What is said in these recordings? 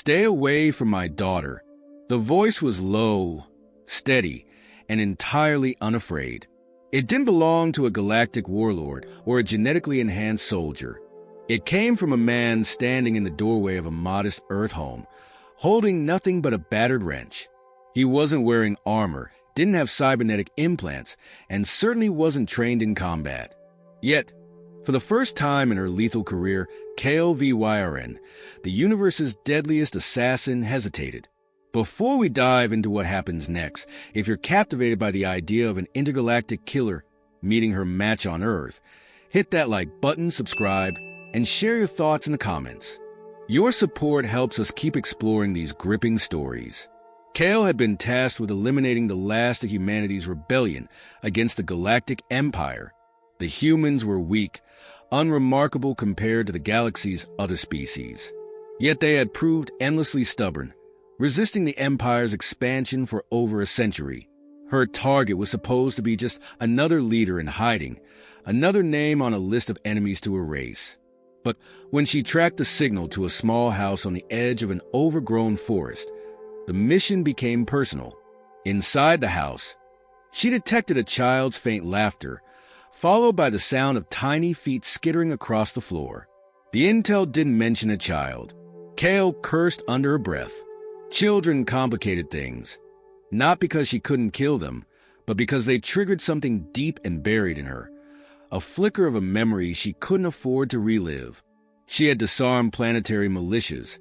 Stay away from my daughter. The voice was low, steady, and entirely unafraid. It didn't belong to a galactic warlord or a genetically enhanced soldier. It came from a man standing in the doorway of a modest Earth home, holding nothing but a battered wrench. He wasn't wearing armor, didn't have cybernetic implants, and certainly wasn't trained in combat. Yet, for the first time in her lethal career, Kael Vyrn, the universe's deadliest assassin, hesitated. Before we dive into what happens next, if you're captivated by the idea of an intergalactic killer meeting her match on Earth, hit that like button, subscribe, and share your thoughts in the comments. Your support helps us keep exploring these gripping stories. Kael had been tasked with eliminating the last of humanity's rebellion against the Galactic Empire. The humans were weak, unremarkable compared to the galaxy's other species. Yet they had proved endlessly stubborn, resisting the Empire's expansion for over a century. Her target was supposed to be just another leader in hiding, another name on a list of enemies to erase. But when she tracked the signal to a small house on the edge of an overgrown forest, the mission became personal. Inside the house, she detected a child's faint laughter, followed by the sound of tiny feet skittering across the floor. The intel didn't mention a child. Kael cursed under her breath. Children complicated things, not because she couldn't kill them, but because they triggered something deep and buried in her, a flicker of a memory she couldn't afford to relive. She had disarmed planetary militias,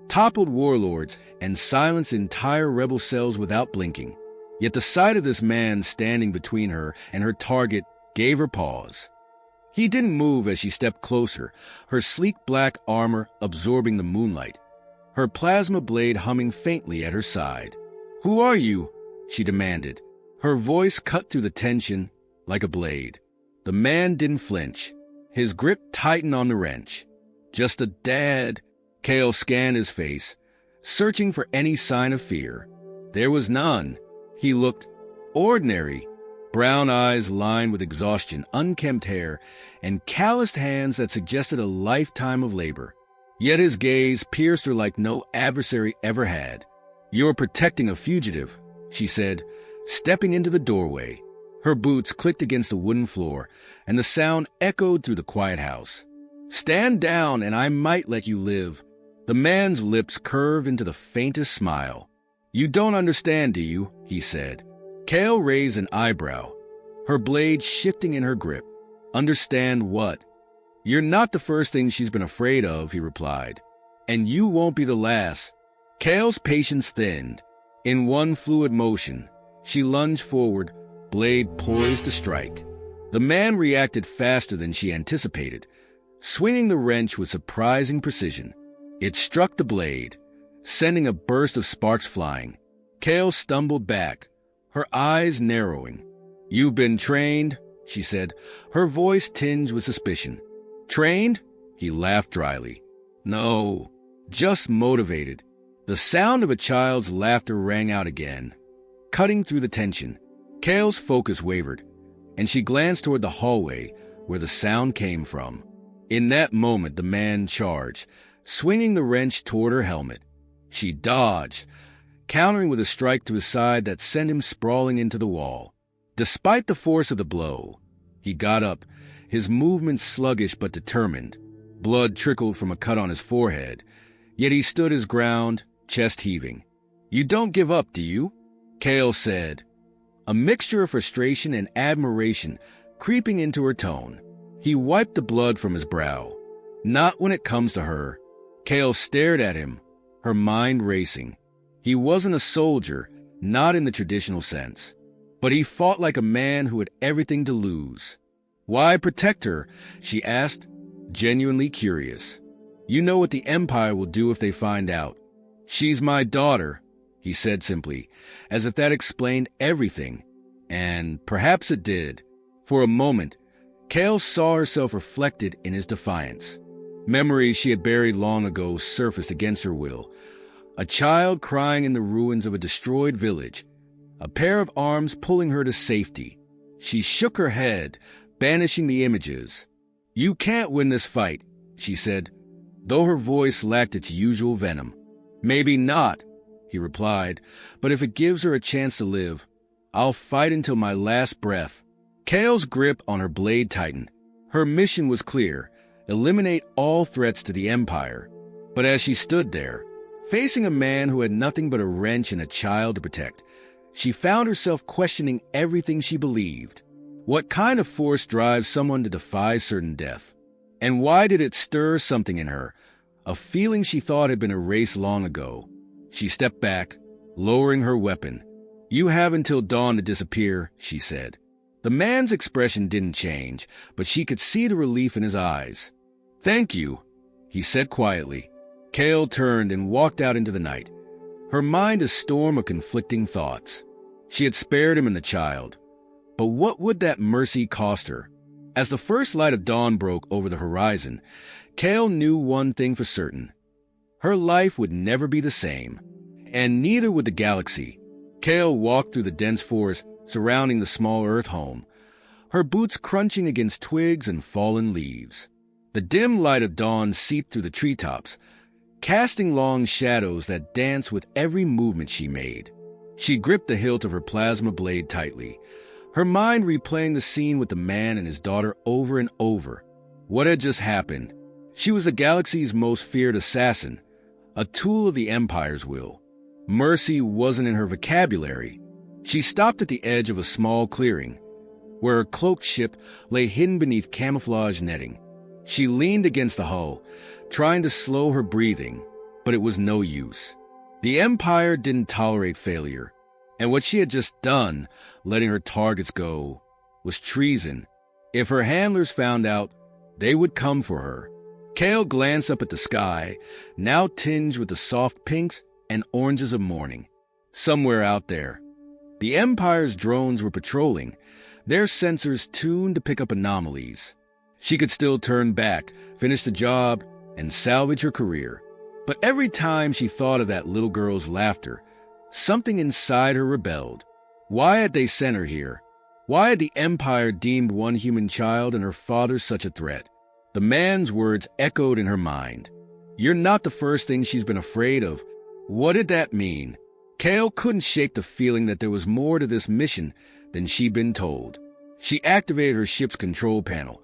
toppled warlords, and silenced entire rebel cells without blinking. Yet the sight of this man standing between her and her target gave her pause. He didn't move as she stepped closer, her sleek black armor absorbing the moonlight, her plasma blade humming faintly at her side. "Who are you?" she demanded. Her voice cut through the tension like a blade. The man didn't flinch. His grip tightened on the wrench. "Just a dad." Kael scanned his face, searching for any sign of fear. There was none. He looked ordinary. Brown eyes lined with exhaustion, unkempt hair, and calloused hands that suggested a lifetime of labor. Yet his gaze pierced her like no adversary ever had. "You're protecting a fugitive," she said, stepping into the doorway. Her boots clicked against the wooden floor, and the sound echoed through the quiet house. "Stand down, and I might let you live." The man's lips curved into the faintest smile. "You don't understand, do you?" he said. Kael raised an eyebrow, her blade shifting in her grip. "Understand what?" "You're not the first thing she's been afraid of," he replied. "And you won't be the last." Kael's patience thinned. In one fluid motion, she lunged forward, blade poised to strike. The man reacted faster than she anticipated, swinging the wrench with surprising precision. It struck the blade, sending a burst of sparks flying. Kael stumbled back, her eyes narrowing. "You've been trained," she said, her voice tinged with suspicion. "Trained?" He laughed dryly. "No, just motivated." The sound of a child's laughter rang out again, cutting through the tension. Kael's focus wavered, and she glanced toward the hallway where the sound came from. In that moment, the man charged, swinging the wrench toward her helmet. She dodged, countering with a strike to his side that sent him sprawling into the wall. Despite the force of the blow, he got up, his movements sluggish but determined. Blood trickled from a cut on his forehead, yet he stood his ground, chest heaving. "You don't give up, do you?" Kael said, a mixture of frustration and admiration creeping into her tone. He wiped the blood from his brow. "Not when it comes to her." Kael stared at him, her mind racing. He wasn't a soldier, not in the traditional sense. But he fought like a man who had everything to lose. "Why protect her?" she asked, genuinely curious. "You know what the Empire will do if they find out." "She's my daughter," he said simply, as if that explained everything. And perhaps it did. For a moment, Kael saw herself reflected in his defiance. Memories she had buried long ago surfaced against her will. A child crying in the ruins of a destroyed village, a pair of arms pulling her to safety. She shook her head, banishing the images. "You can't win this fight," she said, though her voice lacked its usual venom. Maybe not, he replied, but if it gives her a chance to live, I'll fight until my last breath. Kael's grip on her blade tightened. Her mission was clear: eliminate all threats to the Empire. But as she stood there, facing a man who had nothing but a wrench and a child to protect, she found herself questioning everything she believed. What kind of force drives someone to defy certain death? And why did it stir something in her, a feeling she thought had been erased long ago? She stepped back, lowering her weapon. "You have until dawn to disappear," she said. The man's expression didn't change, but she could see the relief in his eyes. "Thank you," he said quietly. Kael turned and walked out into the night, her mind a storm of conflicting thoughts. She had spared him and the child, but what would that mercy cost her? As the first light of dawn broke over the horizon, Kael knew one thing for certain: her life would never be the same, and neither would the galaxy. Kael walked through the dense forest surrounding the small Earth home, her boots crunching against twigs and fallen leaves. The dim light of dawn seeped through the treetops, casting long shadows that danced with every movement she made. She gripped the hilt of her plasma blade tightly, her mind replaying the scene with the man and his daughter over and over. What had just happened? She was the galaxy's most feared assassin, a tool of the Empire's will. Mercy wasn't in her vocabulary. She stopped at the edge of a small clearing, where a cloaked ship lay hidden beneath camouflage netting. She leaned against the hull, trying to slow her breathing, but it was no use. The Empire didn't tolerate failure, and what she had just done, letting her targets go, was treason. If her handlers found out, they would come for her. Kael glanced up at the sky, now tinged with the soft pinks and oranges of morning. Somewhere out there, the Empire's drones were patrolling, their sensors tuned to pick up anomalies. She could still turn back, finish the job, and salvage her career. But every time she thought of that little girl's laughter, something inside her rebelled. Why had they sent her here? Why had the Empire deemed one human child and her father such a threat? The man's words echoed in her mind. "You're not the first thing she's been afraid of." What did that mean? Kael couldn't shake the feeling that there was more to this mission than she'd been told. She activated her ship's control panel,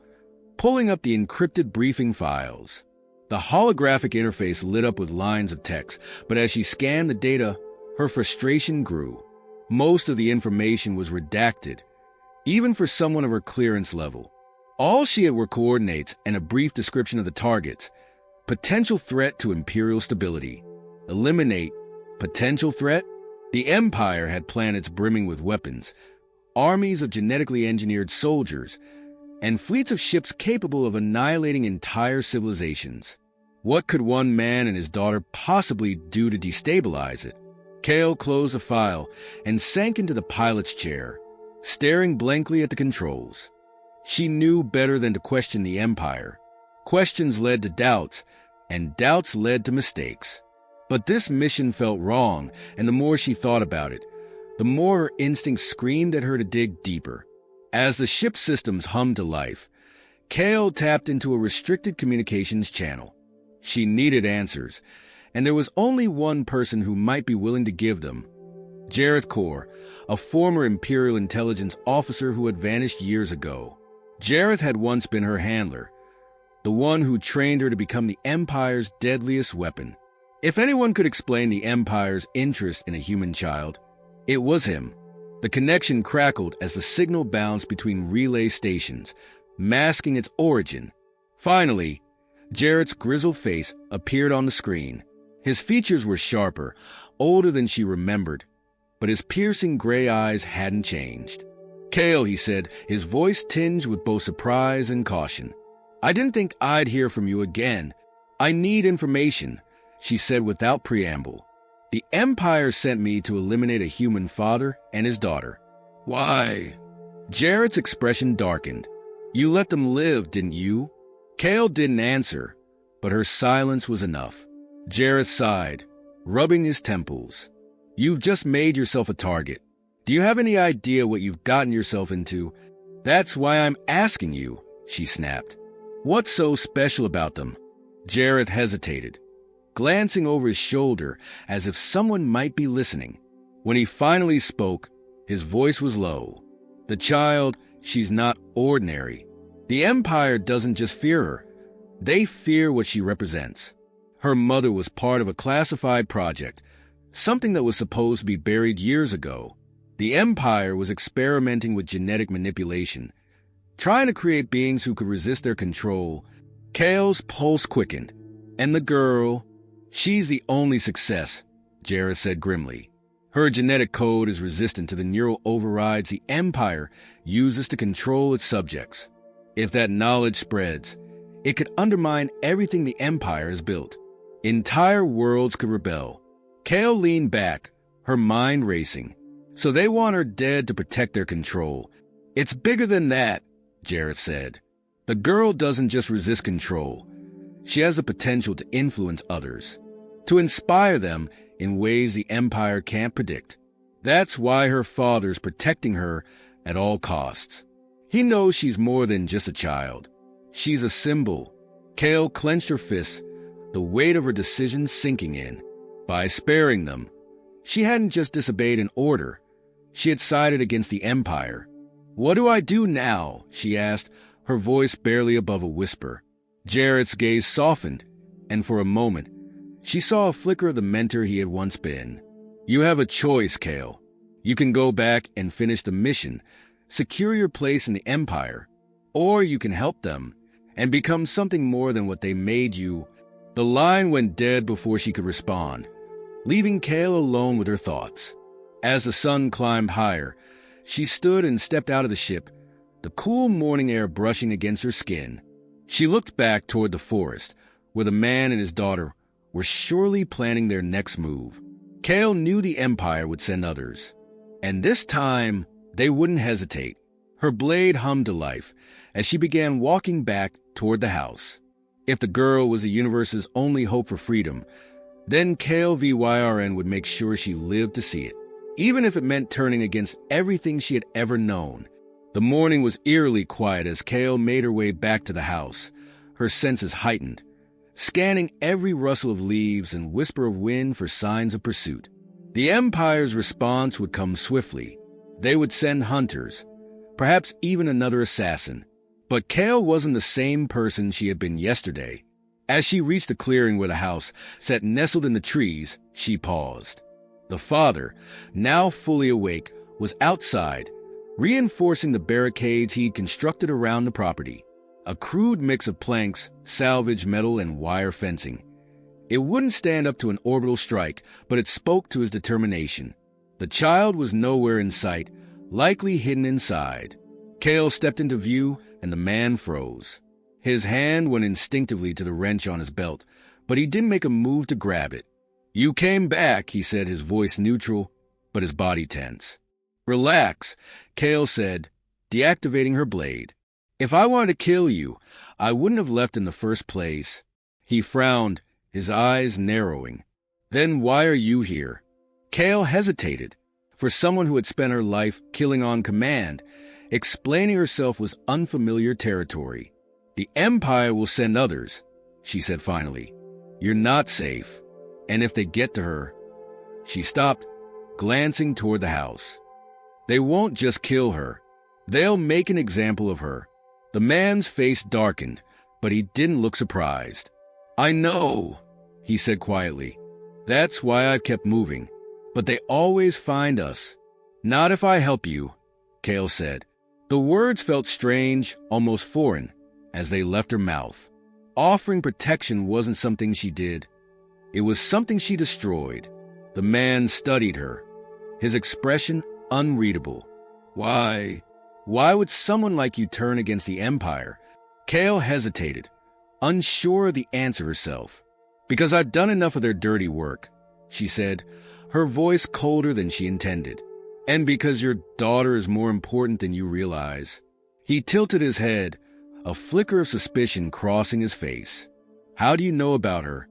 pulling up the encrypted briefing files. The holographic interface lit up with lines of text, but as she scanned the data, her frustration grew. Most of the information was redacted, even for someone of her clearance level. All she had were coordinates and a brief description of the targets. Potential threat to Imperial stability. Eliminate. Potential threat? The Empire had planets brimming with weapons, armies of genetically engineered soldiers, and fleets of ships capable of annihilating entire civilizations. What could one man and his daughter possibly do to destabilize it? Kael closed the file and sank into the pilot's chair, staring blankly at the controls. She knew better than to question the Empire. Questions led to doubts, and doubts led to mistakes. But this mission felt wrong, and the more she thought about it, the more her instincts screamed at her to dig deeper. As the ship's systems hummed to life, Kael tapped into a restricted communications channel. She needed answers, and there was only one person who might be willing to give them. Jareth Kor, a former Imperial intelligence officer who had vanished years ago. Jareth had once been her handler, the one who trained her to become the Empire's deadliest weapon. If anyone could explain the Empire's interest in a human child, it was him. The connection crackled as the signal bounced between relay stations, masking its origin. Finally, Jareth's grizzled face appeared on the screen. His features were sharper, older than she remembered, but his piercing gray eyes hadn't changed. "Kael," he said, his voice tinged with both surprise and caution. "I didn't think I'd hear from you again. I need information," she said without preamble. "The Empire sent me to eliminate a human father and his daughter." "Why?" Jareth's expression darkened. "You let them live, didn't you?" Kael didn't answer, but her silence was enough. Jareth sighed, rubbing his temples. "You've just made yourself a target. Do you have any idea what you've gotten yourself into?" "That's why I'm asking you," she snapped. "What's so special about them?" Jareth hesitated, glancing over his shoulder as if someone might be listening. When he finally spoke, his voice was low. "The child, she's not ordinary. The Empire doesn't just fear her. They fear what she represents. Her mother was part of a classified project, something that was supposed to be buried years ago. The Empire was experimenting with genetic manipulation, trying to create beings who could resist their control." Kael's pulse quickened. "And the girl, she's the only success," Jareth said grimly. "Her genetic code is resistant to the neural overrides the Empire uses to control its subjects. If that knowledge spreads, it could undermine everything the Empire has built. Entire worlds could rebel." Kael leaned back, her mind racing. "So they want her dead to protect their control." "It's bigger than that," Jareth said. "The girl doesn't just resist control. She has the potential to influence others, to inspire them in ways the Empire can't predict. That's why her father's protecting her at all costs. He knows she's more than just a child. She's a symbol." Kael clenched her fists, the weight of her decision sinking in. By sparing them, she hadn't just disobeyed an order. She had sided against the Empire. "What do I do now?" she asked, her voice barely above a whisper. Jareth's gaze softened, and for a moment, she saw a flicker of the mentor he had once been. "You have a choice, Kael. You can go back and finish the mission, secure your place in the Empire, or you can help them and become something more than what they made you." The line went dead before she could respond, leaving Kael alone with her thoughts. As the sun climbed higher, she stood and stepped out of the ship, the cool morning air brushing against her skin. She looked back toward the forest, where the man and his daughter were surely planning their next move. Kael knew the Empire would send others, and this time they wouldn't hesitate. Her blade hummed to life as she began walking back toward the house. If the girl was the universe's only hope for freedom, then Kael Vyrn would make sure she lived to see it, even if it meant turning against everything she had ever known. The morning was eerily quiet as Kael made her way back to the house, her senses heightened, scanning every rustle of leaves and whisper of wind for signs of pursuit. The Empire's response would come swiftly. They would send hunters, perhaps even another assassin. But Kael wasn't the same person she had been yesterday. As she reached the clearing where the house sat nestled in the trees, she paused. The father, now fully awake, was outside, reinforcing the barricades he'd constructed around the property. A crude mix of planks, salvage metal, and wire fencing. It wouldn't stand up to an orbital strike, but it spoke to his determination. The child was nowhere in sight, likely hidden inside. Kael stepped into view, and the man froze. His hand went instinctively to the wrench on his belt, but he didn't make a move to grab it. "You came back," he said, his voice neutral, but his body tense. "Relax," Kael said, deactivating her blade. "If I wanted to kill you, I wouldn't have left in the first place." He frowned, his eyes narrowing. "Then why are you here?" Kael hesitated. For someone who had spent her life killing on command, explaining herself was unfamiliar territory. "The Empire will send others," she said finally. "You're not safe. And if they get to her..." She stopped, glancing toward the house. "They won't just kill her. They'll make an example of her." The man's face darkened, but he didn't look surprised. "I know," he said quietly. "That's why I've kept moving. But they always find us." "Not if I help you," Kael said. The words felt strange, almost foreign, as they left her mouth. Offering protection wasn't something she did. It was something she destroyed. The man studied her, his expression unreadable. Why would someone like you turn against the Empire?" Kael hesitated, unsure of the answer herself. "Because I've done enough of their dirty work," she said, her voice colder than she intended. "And because your daughter is more important than you realize." He tilted his head, a flicker of suspicion crossing his face. "How do you know about her?"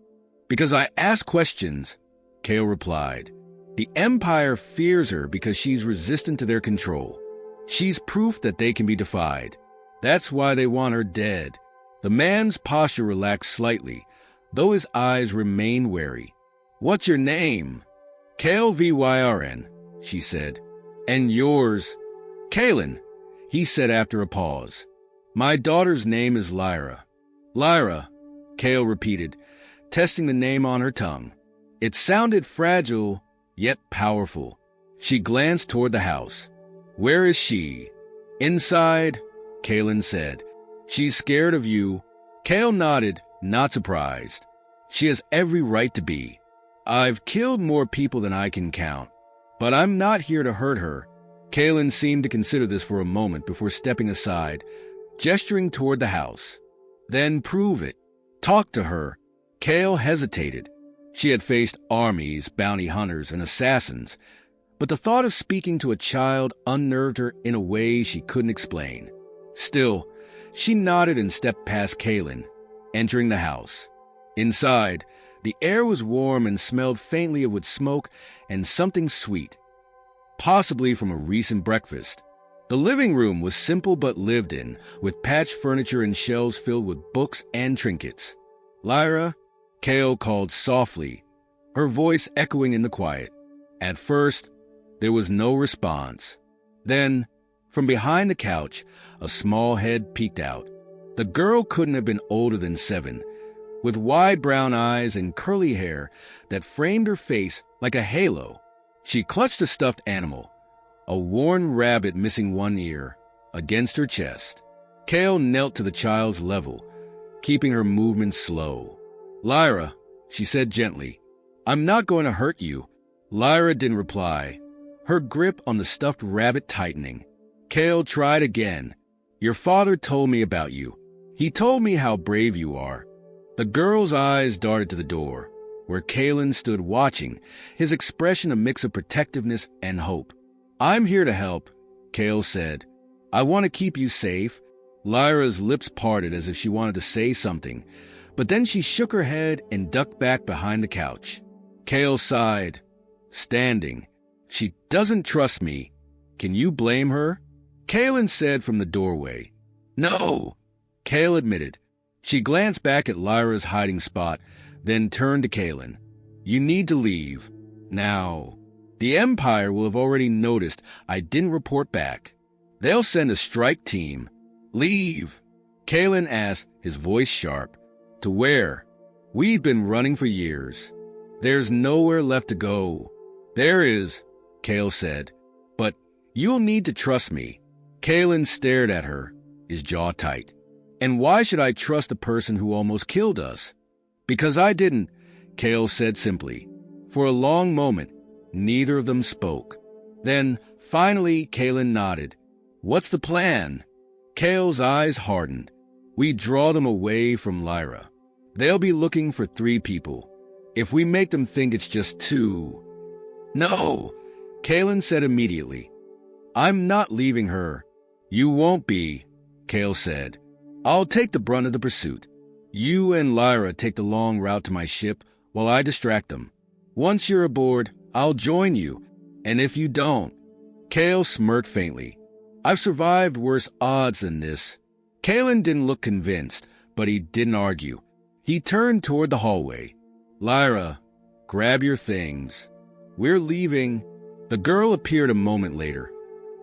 "Because I ask questions," Kael replied. "The Empire fears her because she's resistant to their control. She's proof that they can be defied. That's why they want her dead." The man's posture relaxed slightly, though his eyes remained wary. "What's your name?" "Kael Vyrn," she said. "And yours?" "Kaelin," he said after a pause. "My daughter's name is Lyra." "Lyra," Kael repeated, testing the name on her tongue. It sounded fragile, yet powerful. She glanced toward the house. "Where is she?" "Inside," Kaelin said. "She's scared of you." Kael nodded, not surprised. "She has every right to be. I've killed more people than I can count. But I'm not here to hurt her." Kaelin seemed to consider this for a moment before stepping aside, gesturing toward the house. "Then prove it. Talk to her." Kael hesitated. She had faced armies, bounty hunters, and assassins, but the thought of speaking to a child unnerved her in a way she couldn't explain. Still, she nodded and stepped past Kaelin, entering the house. Inside, the air was warm and smelled faintly of wood smoke and something sweet, possibly from a recent breakfast. The living room was simple but lived in, with patched furniture and shelves filled with books and trinkets. "Lyra," Kael called softly, her voice echoing in the quiet. At first, there was no response. Then, from behind the couch, a small head peeked out. The girl couldn't have been older than 7, with wide brown eyes and curly hair that framed her face like a halo. She clutched a stuffed animal, a worn rabbit missing one ear, against her chest. Kael knelt to the child's level, keeping her movements slow. "Lyra," she said gently, "I'm not going to hurt you." Lyra didn't reply, her grip on the stuffed rabbit tightening. Kael tried again. "Your father told me about you. He told me how brave you are." The girl's eyes darted to the door, where Kaelin stood watching, his expression a mix of protectiveness and hope. "I'm here to help," Kael said. "I want to keep you safe." Lyra's lips parted as if she wanted to say something, but then she shook her head and ducked back behind the couch. Kael sighed, standing. "She doesn't trust me. Can you blame her?" Kaelin said from the doorway. "No," Kael admitted. She glanced back at Lyra's hiding spot, then turned to Kaelin. "You need to leave. Now, the Empire will have already noticed I didn't report back. They'll send a strike team." "Leave?" Kaelin asked, his voice sharp. "To where? We've been running for years. There's nowhere left to go." "There is," Kael said, "but you'll need to trust me." Kaelin stared at her, his jaw tight. "And why should I trust the person who almost killed us?" "Because I didn't," Kael said simply. For a long moment, neither of them spoke. Then, finally, Kaelin nodded. "What's the plan?" Kael's eyes hardened. "We draw them away from Lyra. They'll be looking for 3 people. If we make them think it's just 2... "No," Kaelin said immediately. "I'm not leaving her." "You won't be," Kael said. "I'll take the brunt of the pursuit. You and Lyra take the long route to my ship while I distract them. Once you're aboard, I'll join you. And if you don't..." Kael smirked faintly. "I've survived worse odds than this." Kaelin didn't look convinced, but he didn't argue. He turned toward the hallway. "Lyra, grab your things. We're leaving." The girl appeared a moment later,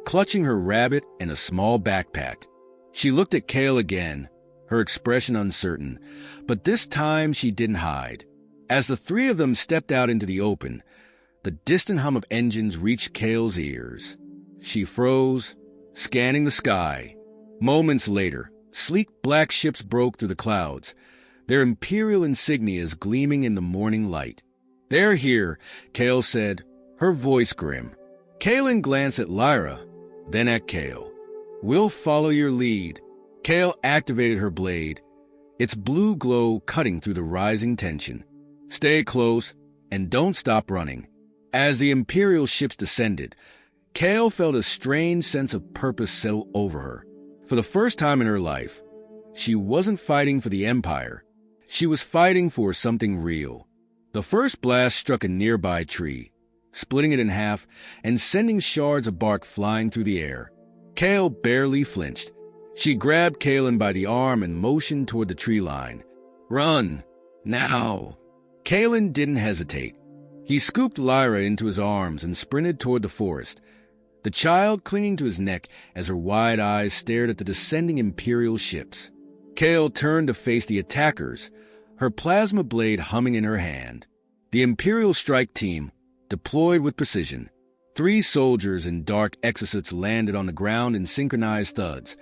clutching her rabbit and a small backpack. She looked at Kael again, her expression uncertain, but this time she didn't hide. As the 3 of them stepped out into the open, the distant hum of engines reached Kael's ears. She froze, scanning the sky. Moments later, sleek black ships broke through the clouds, their imperial insignias gleaming in the morning light. "They're here," Kael said, her voice grim. Kaelin glanced at Lyra, then at Kael. "We'll follow your lead." Kael activated her blade, its blue glow cutting through the rising tension. "Stay close, and don't stop running." As the Imperial ships descended, Kael felt a strange sense of purpose settle over her. For the first time in her life, she wasn't fighting for the Empire. She was fighting for something real. The first blast struck a nearby tree, splitting it in half and sending shards of bark flying through the air. Kael barely flinched. She grabbed Kaelin by the arm and motioned toward the tree line. "Run!" Now, Kaelin didn't hesitate. He scooped Lyra into his arms and sprinted toward the forest, the child clinging to his neck as her wide eyes stared at the descending Imperial ships. Kael turned to face the attackers, her plasma blade humming in her hand. The Imperial strike team, deployed with precision. 3 soldiers in dark exosuits landed on the ground in synchronized thuds,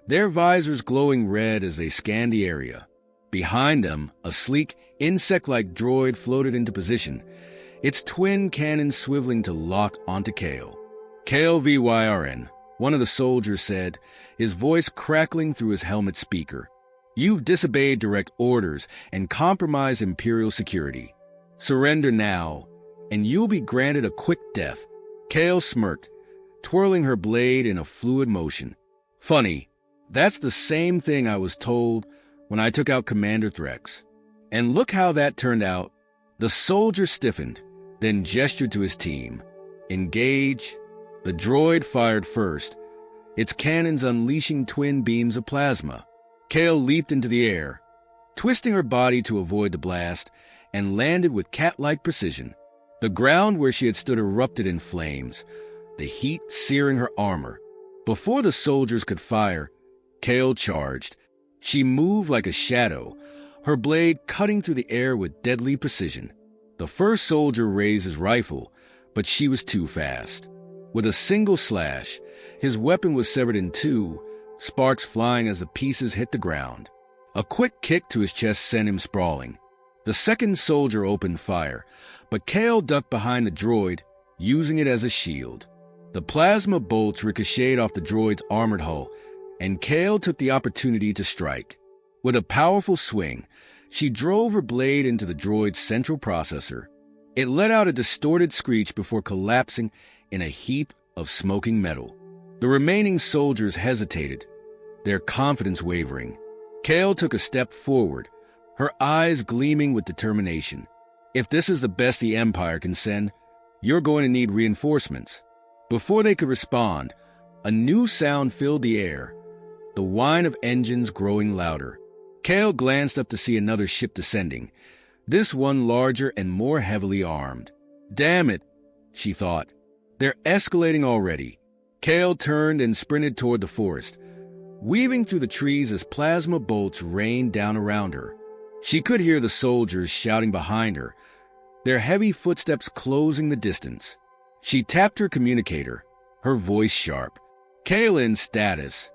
their visors glowing red as they scanned the area. Behind them, a sleek, insect-like droid floated into position, its twin cannons swiveling to lock onto Kael. Kael Vyrn, one of the soldiers said, his voice crackling through his helmet speaker. You've disobeyed direct orders and compromised Imperial security. Surrender now, and you'll be granted a quick death. Kael smirked, twirling her blade in a fluid motion. Funny, that's the same thing I was told when I took out Commander Threx. And look how that turned out. The soldier stiffened, then gestured to his team. Engage. The droid fired first, its cannons unleashing twin beams of plasma. Kael leaped into the air, twisting her body to avoid the blast, and landed with cat-like precision. The ground where she had stood erupted in flames, the heat searing her armor. Before the soldiers could fire, Kael charged. She moved like a shadow, her blade cutting through the air with deadly precision. The first soldier raised his rifle, but she was too fast. With a single slash, his weapon was severed in 2, sparks flying as the pieces hit the ground. A quick kick to his chest sent him sprawling. The second soldier opened fire, but Kael ducked behind the droid, using it as a shield. The plasma bolts ricocheted off the droid's armored hull, and Kael took the opportunity to strike. With a powerful swing, she drove her blade into the droid's central processor. It let out a distorted screech before collapsing in a heap of smoking metal. The remaining soldiers hesitated, their confidence wavering. Kael took a step forward, her eyes gleaming with determination. If this is the best the Empire can send, you're going to need reinforcements. Before they could respond, a new sound filled the air, the whine of engines growing louder. Kael glanced up to see another ship descending, this one larger and more heavily armed. Damn it, she thought. They're escalating already. Kael turned and sprinted toward the forest, weaving through the trees as plasma bolts rained down around her. She could hear the soldiers shouting behind her, their heavy footsteps closing the distance. She tapped her communicator, her voice sharp. Kaelin's status.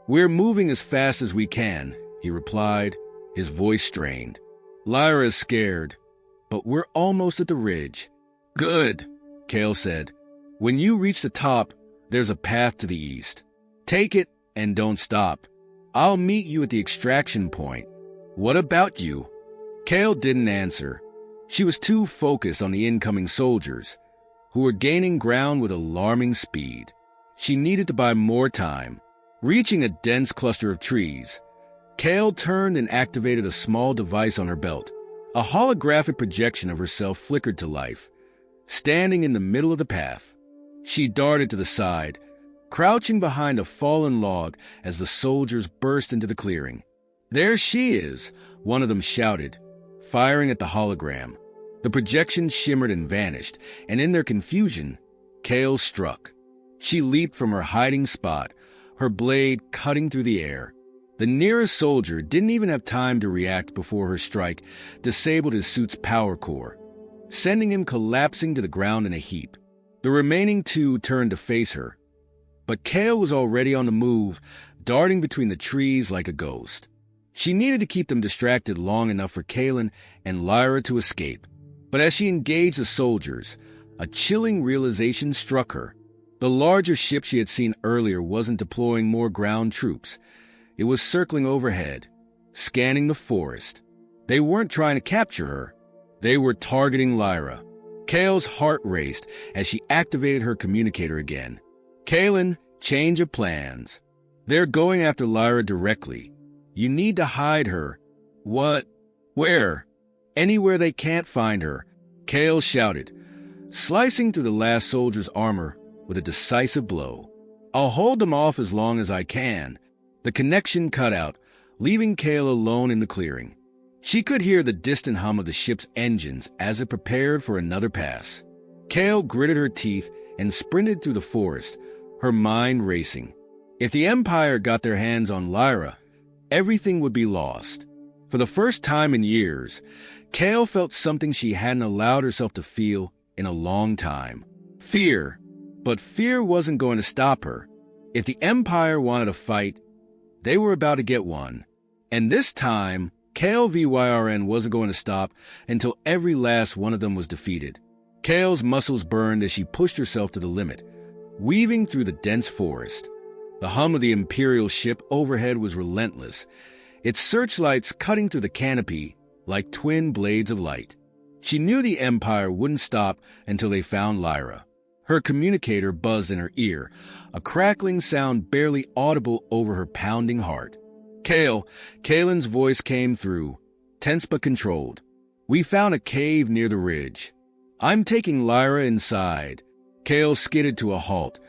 We're moving as fast as we can, he replied, his voice strained. Lyra is scared, but we're almost at the ridge. Good, Kael said. When you reach the top, there's a path to the east. Take it and don't stop. I'll meet you at the extraction point. What about you? Kael didn't answer. She was too focused on the incoming soldiers, who were gaining ground with alarming speed. She needed to buy more time. Reaching a dense cluster of trees, Kael turned and activated a small device on her belt. A holographic projection of herself flickered to life, standing in the middle of the path. She darted to the side, crouching behind a fallen log as the soldiers burst into the clearing. There she is, one of them shouted, firing at the hologram. The projection shimmered and vanished, and in their confusion, Kael struck. She leaped from her hiding spot, her blade cutting through the air. The nearest soldier didn't even have time to react before her strike disabled his suit's power core, sending him collapsing to the ground in a heap. The remaining 2 turned to face her, but Kael was already on the move, darting between the trees like a ghost. She needed to keep them distracted long enough for Kaelin and Lyra to escape. But as she engaged the soldiers, a chilling realization struck her. The larger ship she had seen earlier wasn't deploying more ground troops. It was circling overhead, scanning the forest. They weren't trying to capture her. They were targeting Lyra. Kael's heart raced as she activated her communicator again. Kaelin, change of plans. They're going after Lyra directly. You need to hide her. What? Where? Anywhere they can't find her, Kael shouted, slicing through the last soldier's armor with a decisive blow. I'll hold them off as long as I can. The connection cut out, leaving Kael alone in the clearing. She could hear the distant hum of the ship's engines as it prepared for another pass. Kael gritted her teeth and sprinted through the forest, her mind racing. If the Empire got their hands on Lyra, everything would be lost. For the first time in years, Kael felt something she hadn't allowed herself to feel in a long time. Fear. But fear wasn't going to stop her. If the Empire wanted a fight, they were about to get one. And this time, Kael Vyrn wasn't going to stop until every last one of them was defeated. Kael's muscles burned as she pushed herself to the limit, weaving through the dense forest. The hum of the Imperial ship overhead was relentless, its searchlights cutting through the canopy like twin blades of light. She knew the Empire wouldn't stop until they found Lyra. Her communicator buzzed in her ear, a crackling sound barely audible over her pounding heart. Kaelin's voice came through, tense but controlled. "We found a cave near the ridge. I'm taking Lyra inside." Kael skidded to a halt,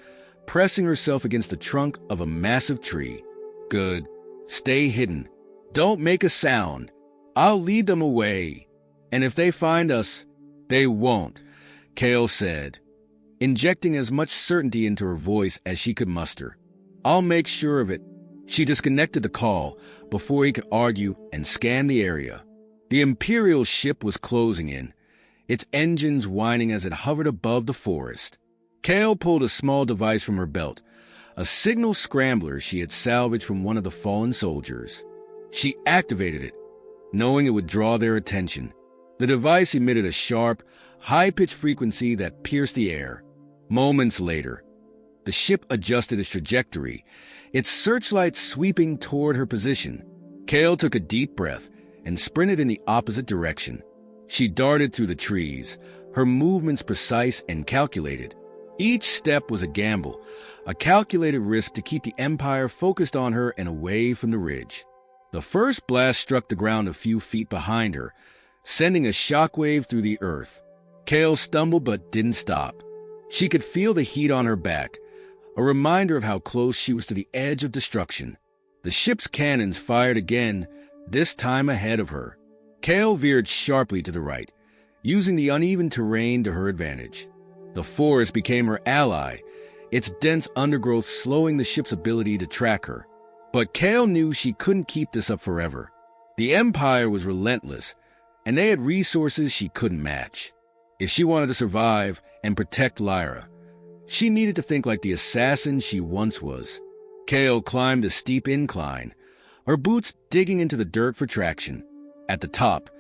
pressing herself against the trunk of a massive tree. "Good. Stay hidden. Don't make a sound. I'll lead them away. And if they find us, they won't," Kael said, injecting as much certainty into her voice as she could muster. "I'll make sure of it." She disconnected the call before he could argue and scanned the area. The Imperial ship was closing in, its engines whining as it hovered above the forest. Kael pulled a small device from her belt, a signal scrambler she had salvaged from one of the fallen soldiers. She activated it, knowing it would draw their attention. The device emitted a sharp, high-pitched frequency that pierced the air. Moments later, the ship adjusted its trajectory, its searchlights sweeping toward her position. Kael took a deep breath and sprinted in the opposite direction. She darted through the trees, her movements precise and calculated. Each step was a gamble, a calculated risk to keep the Empire focused on her and away from the ridge. The first blast struck the ground a few feet behind her, sending a shockwave through the earth. Kael stumbled but didn't stop. She could feel the heat on her back, a reminder of how close she was to the edge of destruction. The ship's cannons fired again, this time ahead of her. Kael veered sharply to the right, using the uneven terrain to her advantage. The forest became her ally, its dense undergrowth slowing the ship's ability to track her. But Kael knew she couldn't keep this up forever. The Empire was relentless, and they had resources she couldn't match. If she wanted to survive and protect Lyra, she needed to think like the assassin she once was. Kael climbed a steep incline, her boots digging into the dirt for traction. At the top,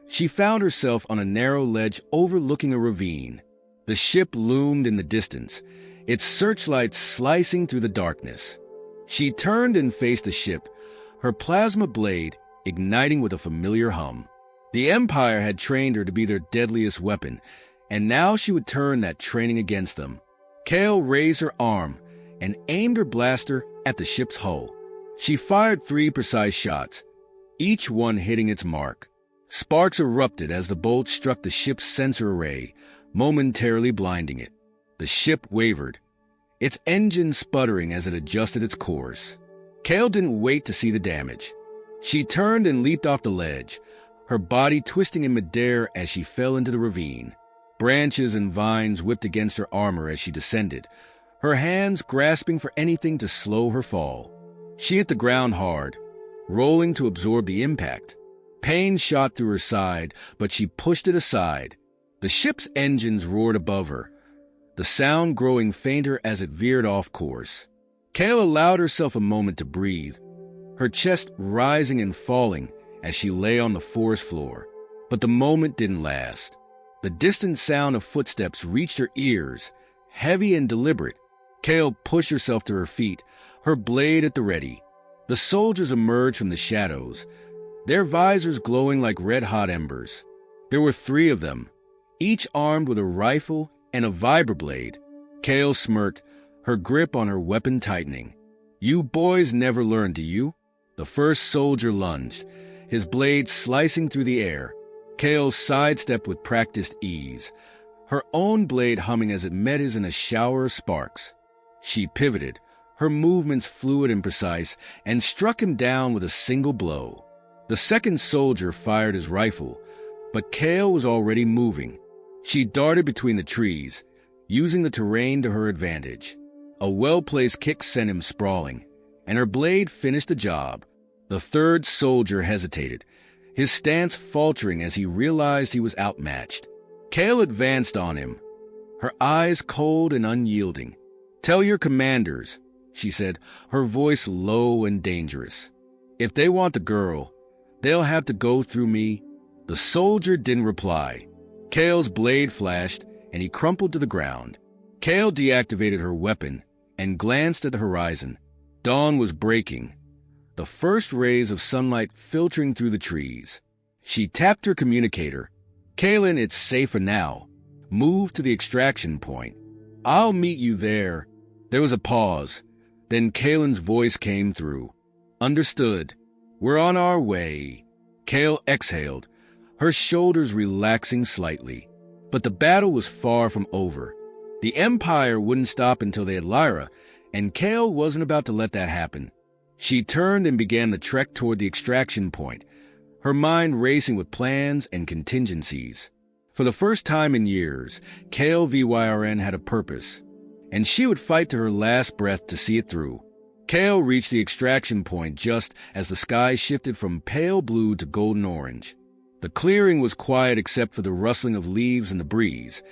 she found herself on a narrow ledge overlooking a ravine. The ship loomed in the distance, its searchlights slicing through the darkness. She turned and faced the ship, her plasma blade igniting with a familiar hum. The Empire had trained her to be their deadliest weapon, and now she would turn that training against them. Kael raised her arm and aimed her blaster at the ship's hull. She fired 3 precise shots, each one hitting its mark. Sparks erupted as the bolt struck the ship's sensor array, momentarily blinding it. The ship wavered, its engine sputtering as it adjusted its course. Kael didn't wait to see the damage. She turned and leaped off the ledge, her body twisting in midair as she fell into the ravine. Branches and vines whipped against her armor as she descended, her hands grasping for anything to slow her fall. She hit the ground hard, rolling to absorb the impact. Pain shot through her side, but she pushed it aside. The ship's engines roared above her, the sound growing fainter as it veered off course. Kael allowed herself a moment to breathe, her chest rising and falling as she lay on the forest floor. But the moment didn't last. The distant sound of footsteps reached her ears, heavy and deliberate. Kael pushed herself to her feet, her blade at the ready. The soldiers emerged from the shadows, their visors glowing like red-hot embers. There were 3 of them, each armed with a rifle and a vibroblade. Kael smirked, her grip on her weapon tightening. "You boys never learn, do you?" The first soldier lunged, his blade slicing through the air. Kael sidestepped with practiced ease, her own blade humming as it met his in a shower of sparks. She pivoted, her movements fluid and precise, and struck him down with a single blow. The second soldier fired his rifle, but Kael was already moving. She darted between the trees, using the terrain to her advantage. A well-placed kick sent him sprawling, and her blade finished the job. The third soldier hesitated, his stance faltering as he realized he was outmatched. Kael advanced on him, her eyes cold and unyielding. "Tell your commanders," she said, her voice low and dangerous. "If they want the girl, they'll have to go through me." The soldier didn't reply. Kael's blade flashed, and he crumpled to the ground. Kael deactivated her weapon and glanced at the horizon. Dawn was breaking, the first rays of sunlight filtering through the trees. She tapped her communicator. "Kaelin, it's safer now. Move to the extraction point. I'll meet you there." There was a pause. Then Kaelin's voice came through. "Understood. We're on our way." Kael exhaled, her shoulders relaxing slightly. But the battle was far from over. The Empire wouldn't stop until they had Lyra, and Kael wasn't about to let that happen. She turned and began the trek toward the extraction point, her mind racing with plans and contingencies. For the first time in years, Kael Vyrn had a purpose, and she would fight to her last breath to see it through. Kael reached the extraction point just as the sky shifted from pale blue to golden orange. The clearing was quiet except for the rustling of leaves and the breeze,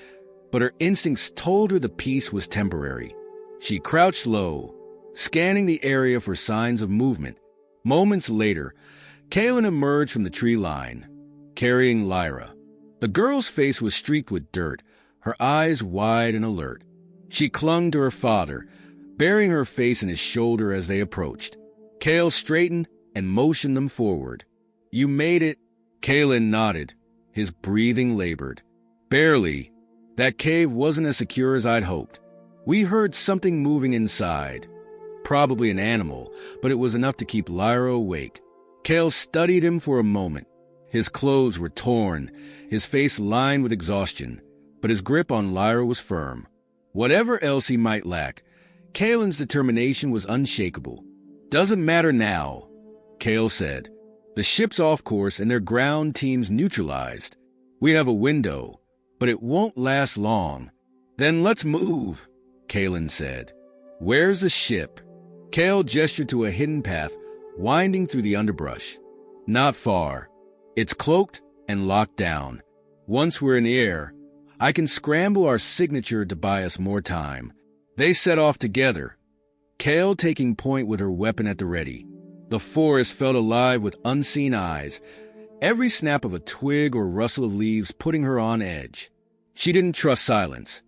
but her instincts told her the peace was temporary. She crouched low, scanning the area for signs of movement. Moments later, Kaelin emerged from the tree line, carrying Lyra. The girl's face was streaked with dirt, her eyes wide and alert. She clung to her father, burying her face in his shoulder as they approached. Kael straightened and motioned them forward. "You made it." Kaelin nodded, his breathing labored. "Barely. That cave wasn't as secure as I'd hoped. We heard something moving inside. Probably an animal, but it was enough to keep Lyra awake." Kael studied him for a moment. His clothes were torn, his face lined with exhaustion, but his grip on Lyra was firm. Whatever else he might lack, Kaelin's determination was unshakable. "Doesn't matter now," Kael said. "The ship's off course and their ground teams neutralized. We have a window, but it won't last long." "Then let's move," Kaelin said. "Where's the ship?" Kael gestured to a hidden path winding through the underbrush. "Not far. It's cloaked and locked down. Once we're in the air, I can scramble our signature to buy us more time." They set off together, Kael taking point with her weapon at the ready. The forest felt alive with unseen eyes, every snap of a twig or rustle of leaves putting her on edge. She didn't trust silence.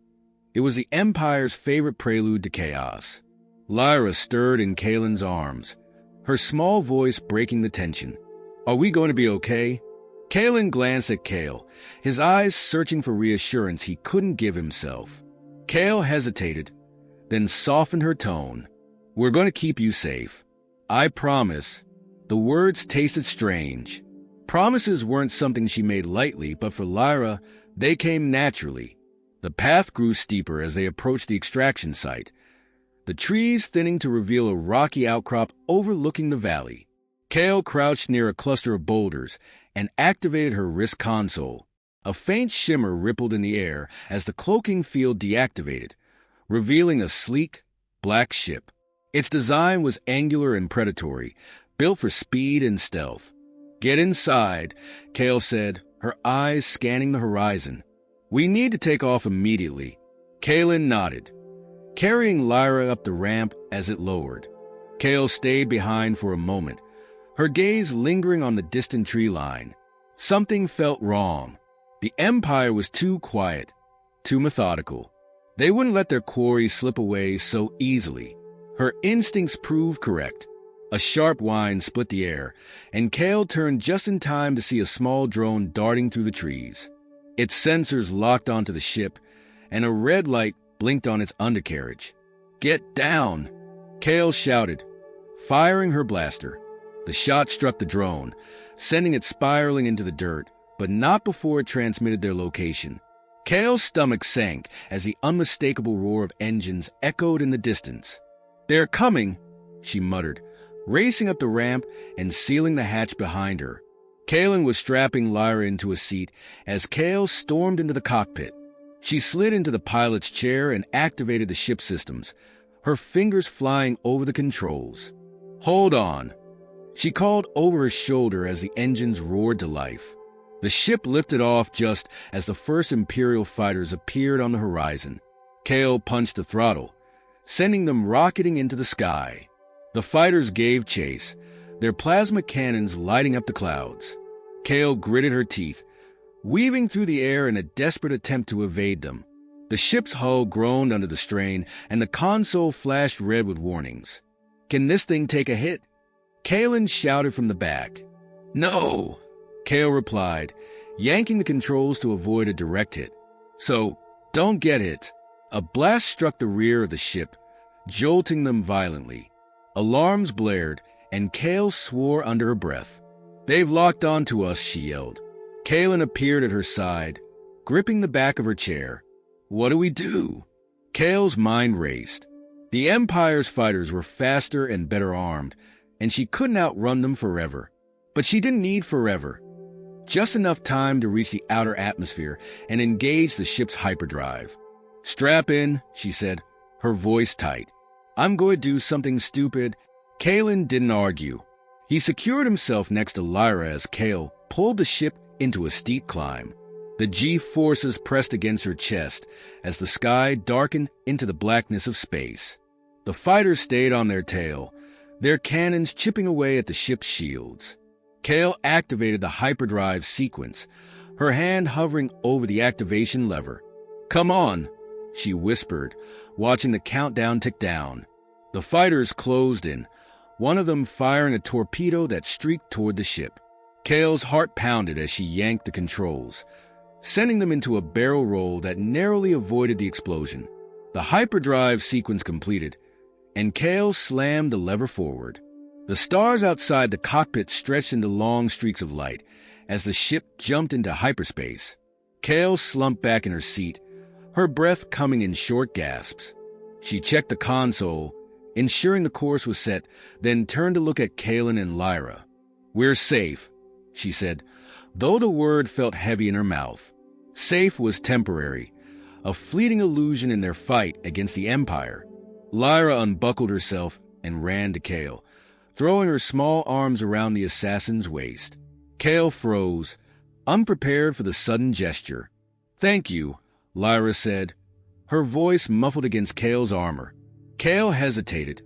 It was the Empire's favorite prelude to chaos. Lyra stirred in Kaelin's arms, her small voice breaking the tension. "Are we going to be okay?" Kaelin glanced at Kael, his eyes searching for reassurance he couldn't give himself. Kael hesitated, then softened her tone. "We're going to keep you safe. I promise." The words tasted strange. Promises weren't something she made lightly, but for Lyra, they came naturally. The path grew steeper as they approached the extraction site, the trees thinning to reveal a rocky outcrop overlooking the valley. Kael crouched near a cluster of boulders and activated her wrist console. A faint shimmer rippled in the air as the cloaking field deactivated, revealing a sleek, black ship. Its design was angular and predatory, built for speed and stealth. "Get inside," Kael said, her eyes scanning the horizon. "We need to take off immediately." Kaelin nodded, carrying Lyra up the ramp as it lowered. Kael stayed behind for a moment, her gaze lingering on the distant tree line. Something felt wrong. The Empire was too quiet, too methodical. They wouldn't let their quarry slip away so easily. Her instincts proved correct. A sharp whine split the air, and Kael turned just in time to see a small drone darting through the trees. Its sensors locked onto the ship, and a red light blinked on its undercarriage. "Get down!" Kael shouted, firing her blaster. The shot struck the drone, sending it spiraling into the dirt, but not before it transmitted their location. Kael's stomach sank as the unmistakable roar of engines echoed in the distance. "They're coming," she muttered, racing up the ramp and sealing the hatch behind her. Kaelin was strapping Lyra into a seat as Kael stormed into the cockpit. She slid into the pilot's chair and activated the ship systems, her fingers flying over the controls. "Hold on," she called over her shoulder as the engines roared to life. The ship lifted off just as the first Imperial fighters appeared on the horizon. Kael punched the throttle, sending them rocketing into the sky. The fighters gave chase, their plasma cannons lighting up the clouds. Kael gritted her teeth, weaving through the air in a desperate attempt to evade them. The ship's hull groaned under the strain, and the console flashed red with warnings. "Can this thing take a hit?" Kaelin shouted from the back. "No," Kael replied, yanking the controls to avoid a direct hit. "So, don't get hit." A blast struck the rear of the ship, jolting them violently. Alarms blared, and Kael swore under her breath. "They've locked onto us," she yelled. Kaelin appeared at her side, gripping the back of her chair. "What do we do?" Kael's mind raced. The Empire's fighters were faster and better armed, and she couldn't outrun them forever. But she didn't need forever. Just enough time to reach the outer atmosphere and engage the ship's hyperdrive. "Strap in," she said, her voice tight. "I'm going to do something stupid." Kaelin didn't argue. He secured himself next to Lyra as Kael pulled the ship into a steep climb. The G-forces pressed against her chest as the sky darkened into the blackness of space. The fighters stayed on their tail, their cannons chipping away at the ship's shields. Kael activated the hyperdrive sequence, her hand hovering over the activation lever. "Come on," she whispered, watching the countdown tick down. The fighters closed in, one of them firing a torpedo that streaked toward the ship. Kael's heart pounded as she yanked the controls, sending them into a barrel roll that narrowly avoided the explosion. The hyperdrive sequence completed, and Kael slammed the lever forward. The stars outside the cockpit stretched into long streaks of light as the ship jumped into hyperspace. Kael slumped back in her seat, her breath coming in short gasps. She checked the console, ensuring the course was set, then turned to look at Kaelin and Lyra. "We're safe," she said, though the word felt heavy in her mouth. Safe was temporary, a fleeting illusion in their fight against the Empire. Lyra unbuckled herself and ran to Kael, throwing her small arms around the assassin's waist. Kael froze, unprepared for the sudden gesture. "Thank you," Lyra said, her voice muffled against Kael's armor. Kael hesitated,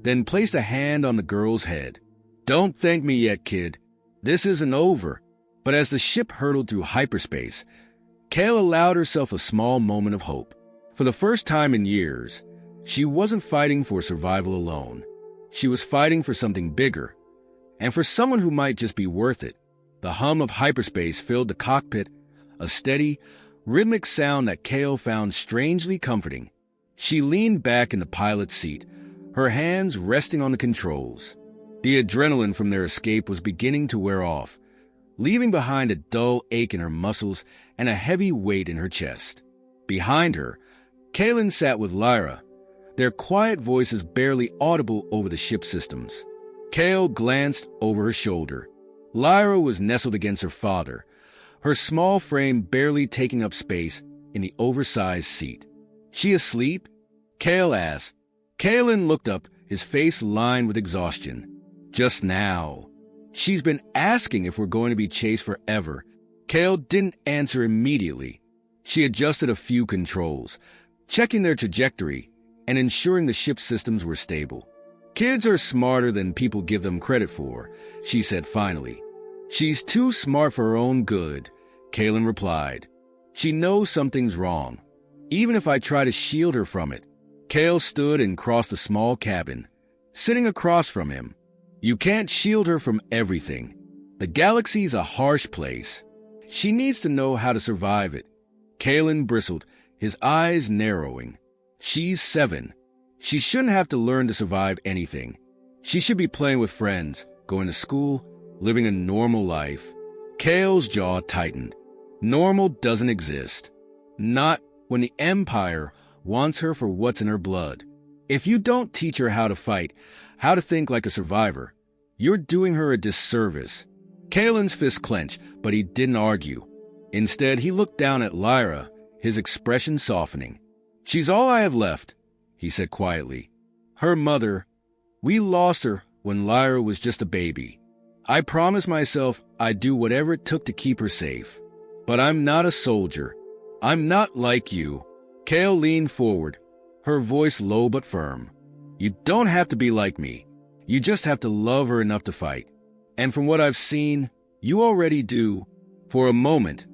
then placed a hand on the girl's head. "Don't thank me yet, kid. This isn't over." But as the ship hurtled through hyperspace, Kael allowed herself a small moment of hope. For the first time in years, she wasn't fighting for survival alone. She was fighting for something bigger, and for someone who might just be worth it. The hum of hyperspace filled the cockpit, a steady, rhythmic sound that Kael found strangely comforting. She leaned back in the pilot's seat, her hands resting on the controls. The adrenaline from their escape was beginning to wear off, leaving behind a dull ache in her muscles and a heavy weight in her chest. Behind her, Kaelin sat with Lyra, their quiet voices barely audible over the ship systems. Kael glanced over her shoulder. Lyra was nestled against her father, her small frame barely taking up space in the oversized seat. "She asleep?" Kael asked. Kaelin looked up, his face lined with exhaustion. "Just now. She's been asking if we're going to be chased forever." Kael didn't answer immediately. She adjusted a few controls, checking their trajectory and ensuring the ship's systems were stable. "Kids are smarter than people give them credit for," she said finally. "She's too smart for her own good," Kaelin replied. "She knows something's wrong, even if I try to shield her from it." Kael stood and crossed the small cabin, sitting across from him. "You can't shield her from everything. The galaxy's a harsh place. She needs to know how to survive it." Kaelin bristled, his eyes narrowing. "She's 7. She shouldn't have to learn to survive anything. She should be playing with friends, going to school, living a normal life." Kael's jaw tightened. Normal doesn't exist. Not when the Empire wants her for what's in her blood. If you don't teach her how to fight, how to think like a survivor, you're doing her a disservice. Kaelin's fist clenched, but he didn't argue. Instead, he looked down at Lyra, his expression softening. "She's all I have left," he said quietly. "Her mother. We lost her when Lyra was just a baby. I promised myself I'd do whatever it took to keep her safe. But I'm not a soldier. I'm not like you." Kael leaned forward, her voice low but firm. "You don't have to be like me. You just have to love her enough to fight. And from what I've seen, you already do." For a moment,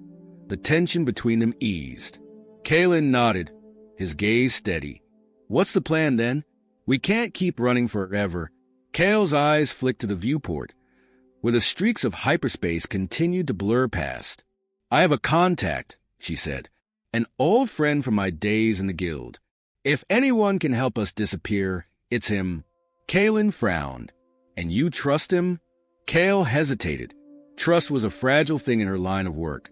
the tension between them eased. Kaelin nodded, his gaze steady. "What's the plan then? We can't keep running forever." Kael's eyes flicked to the viewport, where the streaks of hyperspace continued to blur past. "I have a contact," she said, "an old friend from my days in the guild. If anyone can help us disappear, it's him." Kaelin frowned. "And you trust him?" Kael hesitated. Trust was a fragile thing in her line of work,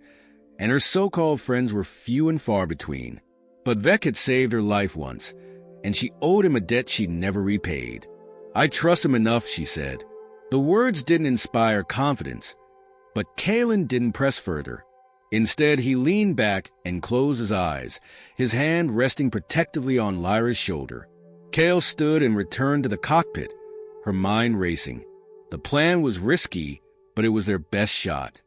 and her so-called friends were few and far between. But Vec had saved her life once, and she owed him a debt she'd never repaid. "I trust him enough," she said. The words didn't inspire confidence, but Kaelin didn't press further. Instead, he leaned back and closed his eyes, his hand resting protectively on Lyra's shoulder. Kael stood and returned to the cockpit, her mind racing. The plan was risky, but it was their best shot.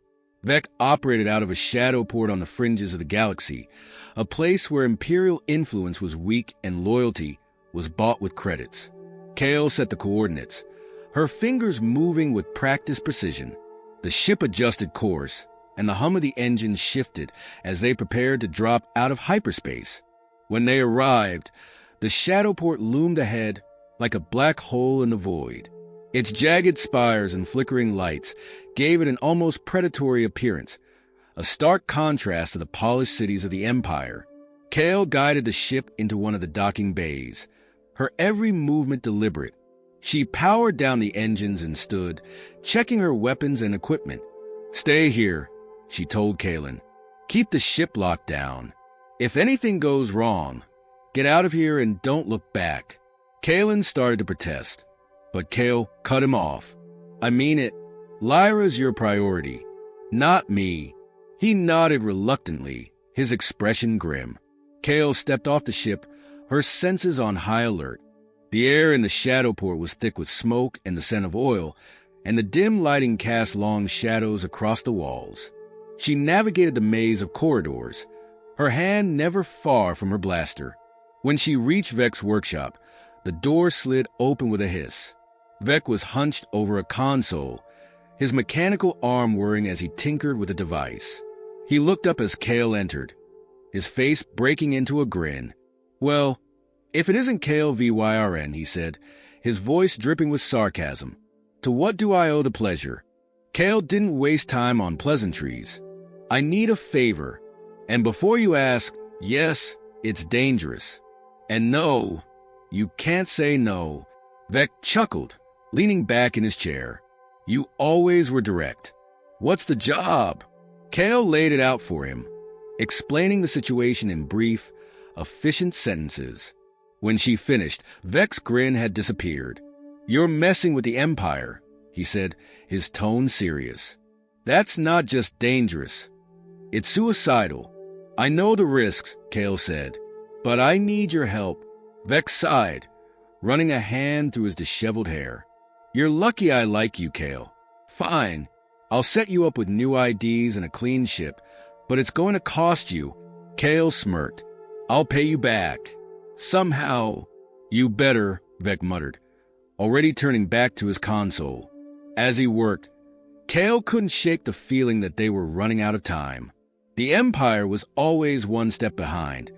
Vec operated out of a shadow port on the fringes of the galaxy, a place where Imperial influence was weak and loyalty was bought with credits. Kael set the coordinates, her fingers moving with practiced precision. The ship adjusted course, and the hum of the engines shifted as they prepared to drop out of hyperspace. When they arrived, the shadow port loomed ahead like a black hole in the void. Its jagged spires and flickering lights gave it an almost predatory appearance, a stark contrast to the polished cities of the Empire. Kael guided the ship into one of the docking bays, her every movement deliberate. She powered down the engines and stood, checking her weapons and equipment. "Stay here," she told Kaelin. "Keep the ship locked down. If anything goes wrong, get out of here and don't look back." Kaelin started to protest, but Kael cut him off. "I mean it. Lyra's your priority, not me." He nodded reluctantly, his expression grim. Kael stepped off the ship, her senses on high alert. The air in the shadow port was thick with smoke and the scent of oil, and the dim lighting cast long shadows across the walls. She navigated the maze of corridors, her hand never far from her blaster. When she reached Vec's workshop, the door slid open with a hiss. Vec was hunched over a console, his mechanical arm whirring as he tinkered with the device. He looked up as Kael entered, his face breaking into a grin. "Well, if it isn't Kael Vyrn," he said, his voice dripping with sarcasm. "To what do I owe the pleasure?" Kael didn't waste time on pleasantries. "I need a favor. And before you ask, yes, it's dangerous. And no, you can't say no." Vec chuckled, leaning back in his chair. "You always were direct. What's the job?" Kael laid it out for him, explaining the situation in brief, efficient sentences. When she finished, Vec's grin had disappeared. "You're messing with the Empire," he said, his tone serious. "That's not just dangerous. It's suicidal. I know the risks," Kael said, "but I need your help." Vec sighed, running a hand through his disheveled hair. "You're lucky I like you, Kael. Fine, I'll set you up with new IDs and a clean ship, but it's going to cost you." Kael smirked. "I'll pay you back. Somehow." "You better," Vec muttered, already turning back to his console. As he worked, Kael couldn't shake the feeling that they were running out of time. The Empire was always one step behind,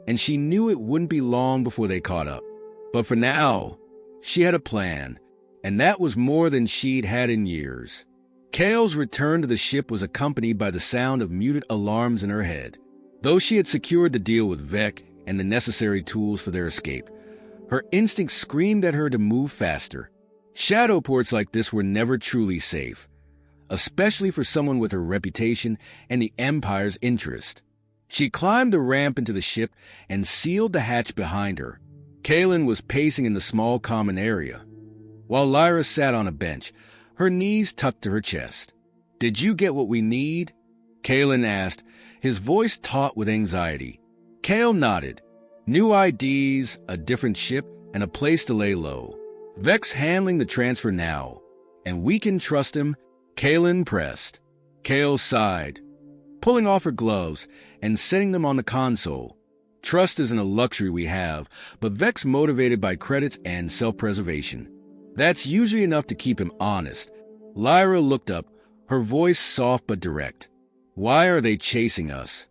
and she knew it wouldn't be long before they caught up. But for now, she had a plan, and that was more than she'd had in years. Kael's return to the ship was accompanied by the sound of muted alarms in her head. Though she had secured the deal with Vec and the necessary tools for their escape, her instincts screamed at her to move faster. Shadow ports like this were never truly safe, especially for someone with her reputation and the Empire's interest. She climbed the ramp into the ship and sealed the hatch behind her. Kaelin was pacing in the small common area, while Lyra sat on a bench, her knees tucked to her chest. "Did you get what we need?" Kaelin asked, his voice taut with anxiety. Kael nodded. New IDs, a different ship, and a place to lay low. Vex handling the transfer now, and we can trust him. Kaelin pressed. Kael sighed, pulling off her gloves and setting them on the console. Trust isn't a luxury we have, but Vex motivated by credits and self-preservation. That's usually enough to keep him honest. Lyra looked up, her voice soft but direct. Why are they chasing us?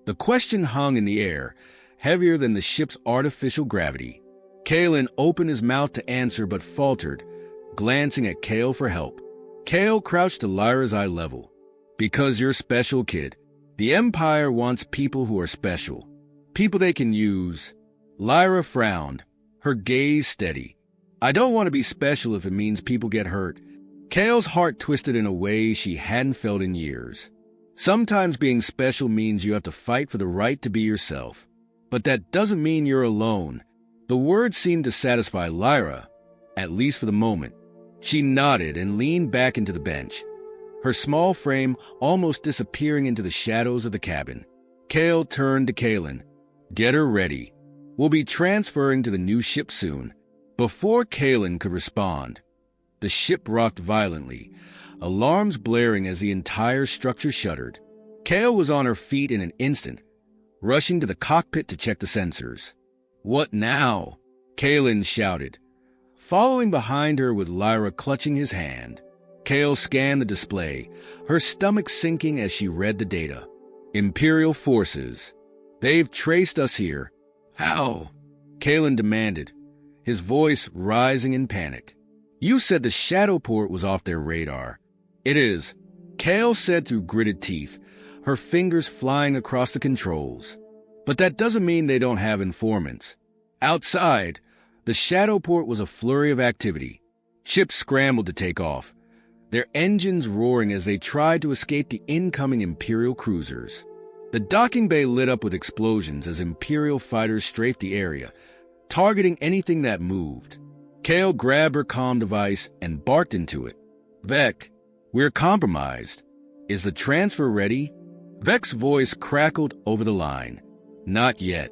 The question hung in the air, heavier than the ship's artificial gravity. Kaelin opened his mouth to answer but faltered, glancing at Kael for help. Kael crouched to Lyra's eye level. Because you're special, kid. The Empire wants people who are special. People they can use. Lyra frowned, her gaze steady. I don't want to be special if it means people get hurt. Kael's heart twisted in a way she hadn't felt in years. Sometimes being special means you have to fight for the right to be yourself. But that doesn't mean you're alone. The words seemed to satisfy Lyra, at least for the moment. She nodded and leaned back into the bench, her small frame almost disappearing into the shadows of the cabin. Kael turned to Kaelin. Get her ready. We'll be transferring to the new ship soon. Before Kaelin could respond, the ship rocked violently, alarms blaring as the entire structure shuddered. Kael was on her feet in an instant, rushing to the cockpit to check the sensors. What now? Kaelin shouted, following behind her with Lyra clutching his hand. Kael scanned the display, her stomach sinking as she read the data. Imperial forces. They've traced us here. How? Kaelin demanded, his voice rising in panic. You said the shadow port was off their radar. It is, Kael said through gritted teeth, her fingers flying across the controls. But that doesn't mean they don't have informants. Outside, the shadow port was a flurry of activity. Ships scrambled to take off, their engines roaring as they tried to escape the incoming Imperial cruisers. The docking bay lit up with explosions as Imperial fighters strafed the area, targeting anything that moved. Kael grabbed her comm device and barked into it. Vec, we're compromised. Is the transfer ready? Vec's voice crackled over the line. Not yet.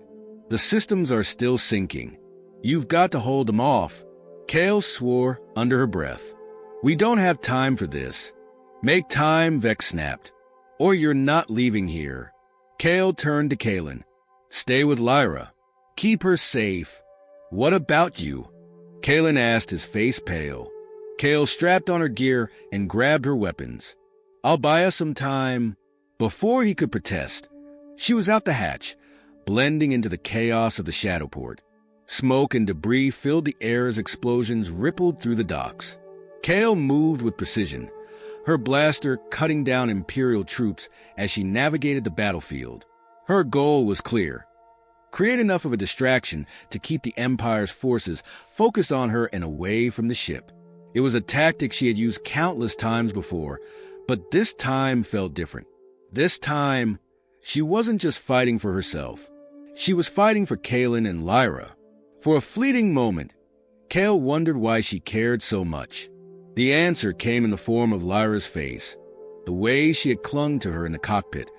The systems are still sinking. You've got to hold them off. Kael swore under her breath. We don't have time for this. Make time, Vec snapped, or you're not leaving here. Kael turned to Kaelin. Stay with Lyra. Keep her safe. What about you? Kaelin asked, his face pale. Kael strapped on her gear and grabbed her weapons. I'll buy us some time. Before he could protest, she was out the hatch, blending into the chaos of the shadowport. Smoke and debris filled the air as explosions rippled through the docks. Kael moved with precision, her blaster cutting down Imperial troops as she navigated the battlefield. Her goal was clear. Create enough of a distraction to keep the Empire's forces focused on her and away from the ship. It was a tactic she had used countless times before, but this time felt different. This time, she wasn't just fighting for herself. She was fighting for Kaelin and Lyra. For a fleeting moment, Kael wondered why she cared so much. The answer came in the form of Lyra's face, the way she had clung to her in the cockpit,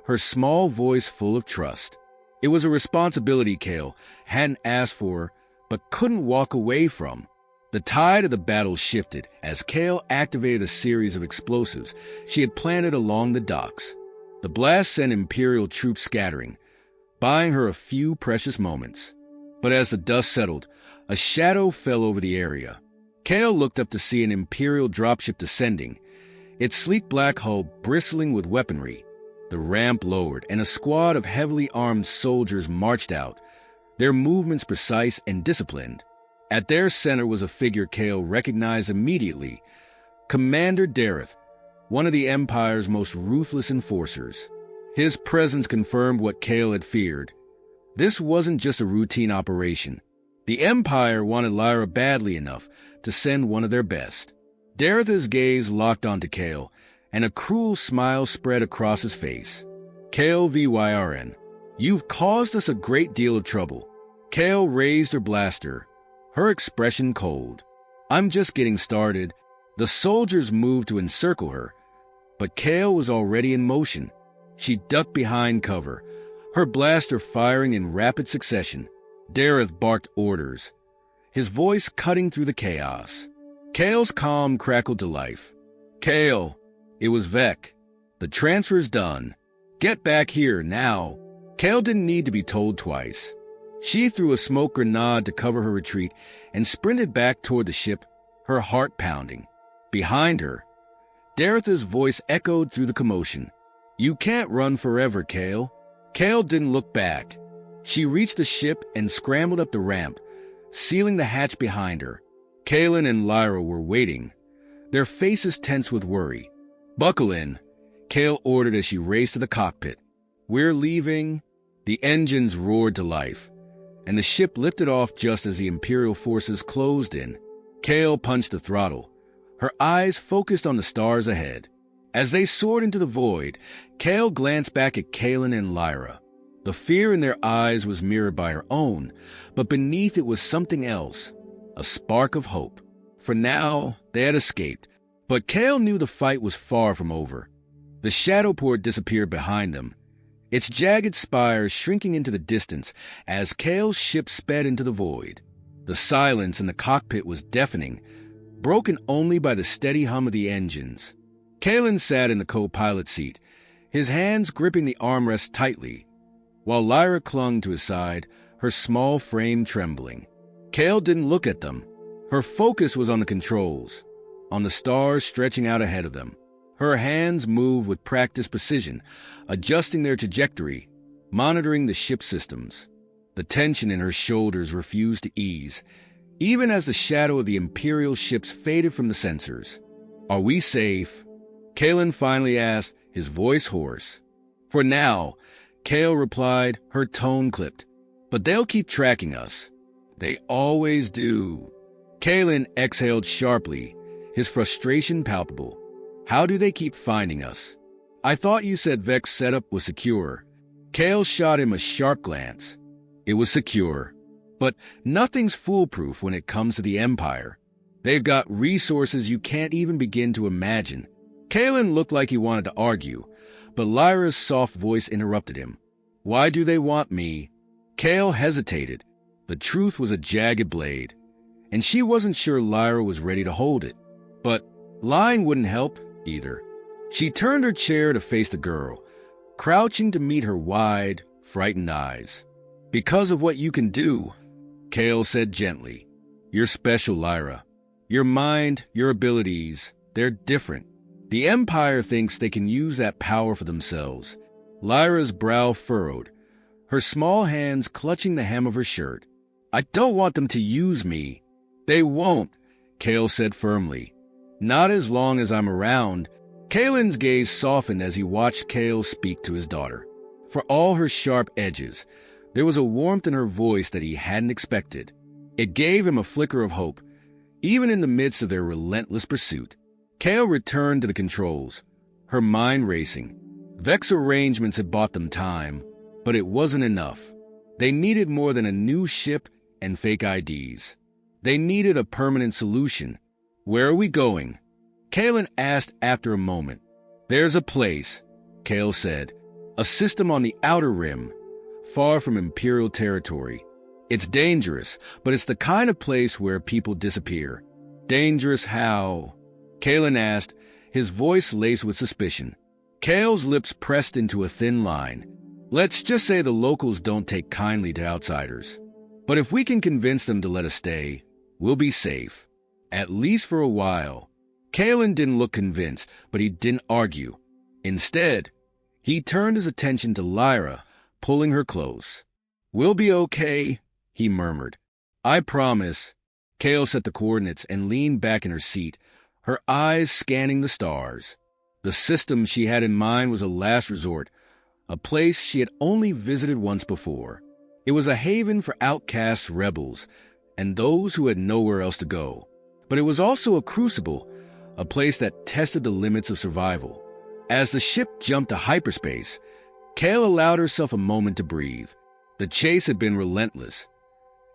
her small voice full of trust. It was a responsibility Kael hadn't asked for, but couldn't walk away from. The tide of the battle shifted as Kael activated a series of explosives she had planted along the docks. The blast sent Imperial troops scattering, buying her a few precious moments. But as the dust settled, a shadow fell over the area. Kael looked up to see an Imperial dropship descending, its sleek black hull bristling with weaponry. The ramp lowered, and a squad of heavily armed soldiers marched out, their movements precise and disciplined. At their center was a figure Kael recognized immediately, Commander Dareth, one of the Empire's most ruthless enforcers. His presence confirmed what Kael had feared. This wasn't just a routine operation. The Empire wanted Lyra badly enough to send one of their best. Dareth's gaze locked onto Kael, and a cruel smile spread across his face. Kael Vyrn, you've caused us a great deal of trouble. Kael raised her blaster, her expression cold. I'm just getting started. The soldiers moved to encircle her, but Kael was already in motion. She ducked behind cover, her blaster firing in rapid succession. Dareth barked orders, his voice cutting through the chaos. Kael's calm crackled to life. Kael, it was Vec. The transfer's done. Get back here, now. Kael didn't need to be told twice. She threw a smoke grenade to cover her retreat and sprinted back toward the ship, her heart pounding. Behind her, Dareth's voice echoed through the commotion. You can't run forever, Kael. Kael didn't look back. She reached the ship and scrambled up the ramp, sealing the hatch behind her. Kaelin and Lyra were waiting, their faces tense with worry. Buckle in, Kael ordered as she raced to the cockpit. We're leaving. The engines roared to life, and the ship lifted off just as the Imperial forces closed in. Kael punched the throttle, her eyes focused on the stars ahead. As they soared into the void, Kael glanced back at Kaelin and Lyra. The fear in their eyes was mirrored by her own, but beneath it was something else, a spark of hope. For now, they had escaped, but Kael knew the fight was far from over. The shadow port disappeared behind them, its jagged spires shrinking into the distance as Kael's ship sped into the void. The silence in the cockpit was deafening, broken only by the steady hum of the engines. Kaelin sat in the co-pilot seat, his hands gripping the armrest tightly, while Lyra clung to his side, her small frame trembling. Kael didn't look at them. Her focus was on the controls, on the stars stretching out ahead of them. Her hands moved with practiced precision, adjusting their trajectory, monitoring the ship's systems. The tension in her shoulders refused to ease, even as the shadow of the Imperial ships faded from the sensors. Are we safe? Kaelin finally asked, his voice hoarse. For now, Kael replied, her tone clipped. But they'll keep tracking us. They always do. Kaelin exhaled sharply, his frustration palpable. How do they keep finding us? I thought you said Vec's setup was secure. Kael shot him a sharp glance. It was secure. But nothing's foolproof when it comes to the Empire. They've got resources you can't even begin to imagine. Kaelin looked like he wanted to argue, but Lyra's soft voice interrupted him. Why do they want me? Kael hesitated. The truth was a jagged blade, and she wasn't sure Lyra was ready to hold it. But lying wouldn't help either. She turned her chair to face the girl, crouching to meet her wide, frightened eyes. Because of what you can do, Kael said gently. You're special, Lyra. Your mind, your abilities, they're different. The Empire thinks they can use that power for themselves. Lyra's brow furrowed, her small hands clutching the hem of her shirt. I don't want them to use me. They won't, Kael said firmly. Not as long as I'm around. Kaelin's gaze softened as he watched Kael speak to his daughter. For all her sharp edges, there was a warmth in her voice that he hadn't expected. It gave him a flicker of hope, even in the midst of their relentless pursuit. Kael returned to the controls, her mind racing. Vec's arrangements had bought them time, but it wasn't enough. They needed more than a new ship and fake IDs. They needed a permanent solution. Where are we going? Kaelin asked after a moment. There's a place, Kael said. A system on the outer rim, far from Imperial territory. It's dangerous, but it's the kind of place where people disappear. Dangerous how? Kaelin asked, his voice laced with suspicion. Kael's lips pressed into a thin line. Let's just say the locals don't take kindly to outsiders. But if we can convince them to let us stay, we'll be safe. At least for a while. Kaelin didn't look convinced, but he didn't argue. Instead, he turned his attention to Lyra, pulling her close. We'll be okay, he murmured. I promise. Kael set the coordinates and leaned back in her seat, her eyes scanning the stars. The system she had in mind was a last resort, a place she had only visited once before. It was a haven for outcast rebels and those who had nowhere else to go. But it was also a crucible, a place that tested the limits of survival. As the ship jumped to hyperspace, Kael allowed herself a moment to breathe. The chase had been relentless,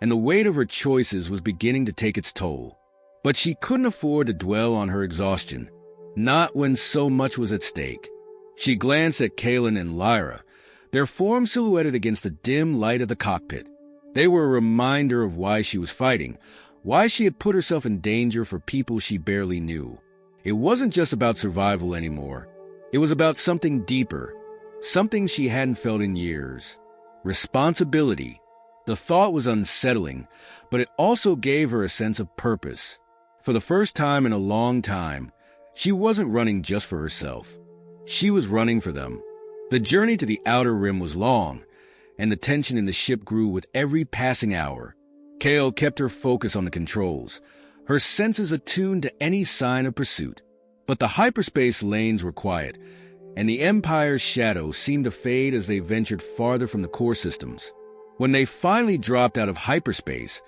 and the weight of her choices was beginning to take its toll. But she couldn't afford to dwell on her exhaustion, not when so much was at stake. She glanced at Kaelin and Lyra, their forms silhouetted against the dim light of the cockpit. They were a reminder of why she was fighting, why she had put herself in danger for people she barely knew. It wasn't just about survival anymore. It was about something deeper, something she hadn't felt in years. Responsibility. The thought was unsettling, but it also gave her a sense of purpose. For the first time in a long time, she wasn't running just for herself. She was running for them. The journey to the outer rim was long, and the tension in the ship grew with every passing hour. Kael kept her focus on the controls, her senses attuned to any sign of pursuit. But the hyperspace lanes were quiet, and the Empire's shadow seemed to fade as they ventured farther from the core systems. When they finally dropped out of hyperspace,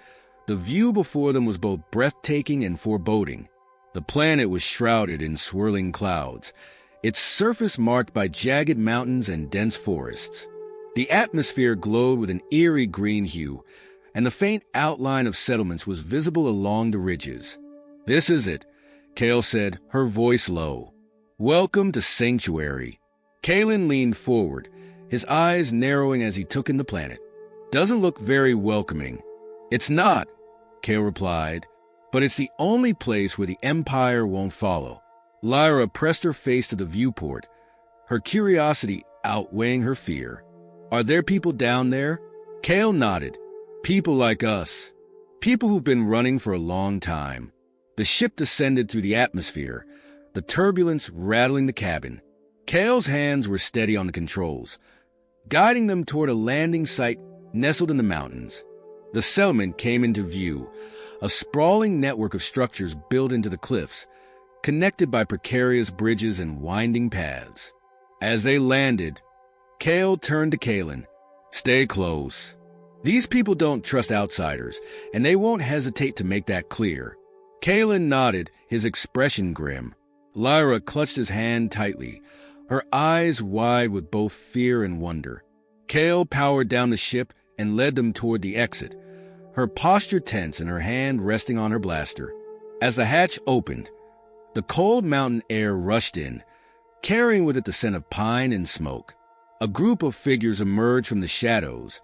the view before them was both breathtaking and foreboding. The planet was shrouded in swirling clouds, its surface marked by jagged mountains and dense forests. The atmosphere glowed with an eerie green hue, and the faint outline of settlements was visible along the ridges. "This is it," Kael said, her voice low. "Welcome to Sanctuary." Kaelin leaned forward, his eyes narrowing as he took in the planet. "Doesn't look very welcoming." "It's not," Kael replied, "but it's the only place where the Empire won't follow." Lyra pressed her face to the viewport, her curiosity outweighing her fear. "Are there people down there?" Kael nodded. "People like us. People who've been running for a long time." The ship descended through the atmosphere, the turbulence rattling the cabin. Kael's hands were steady on the controls, guiding them toward a landing site nestled in the mountains. The settlement came into view, a sprawling network of structures built into the cliffs, connected by precarious bridges and winding paths. As they landed, Kael turned to Kaelin. "Stay close. These people don't trust outsiders, and they won't hesitate to make that clear." Kaelin nodded, his expression grim. Lyra clutched his hand tightly, her eyes wide with both fear and wonder. Kael powered down the ship and led them toward the exit, her posture tense and her hand resting on her blaster. As the hatch opened, the cold mountain air rushed in, carrying with it the scent of pine and smoke. A group of figures emerged from the shadows,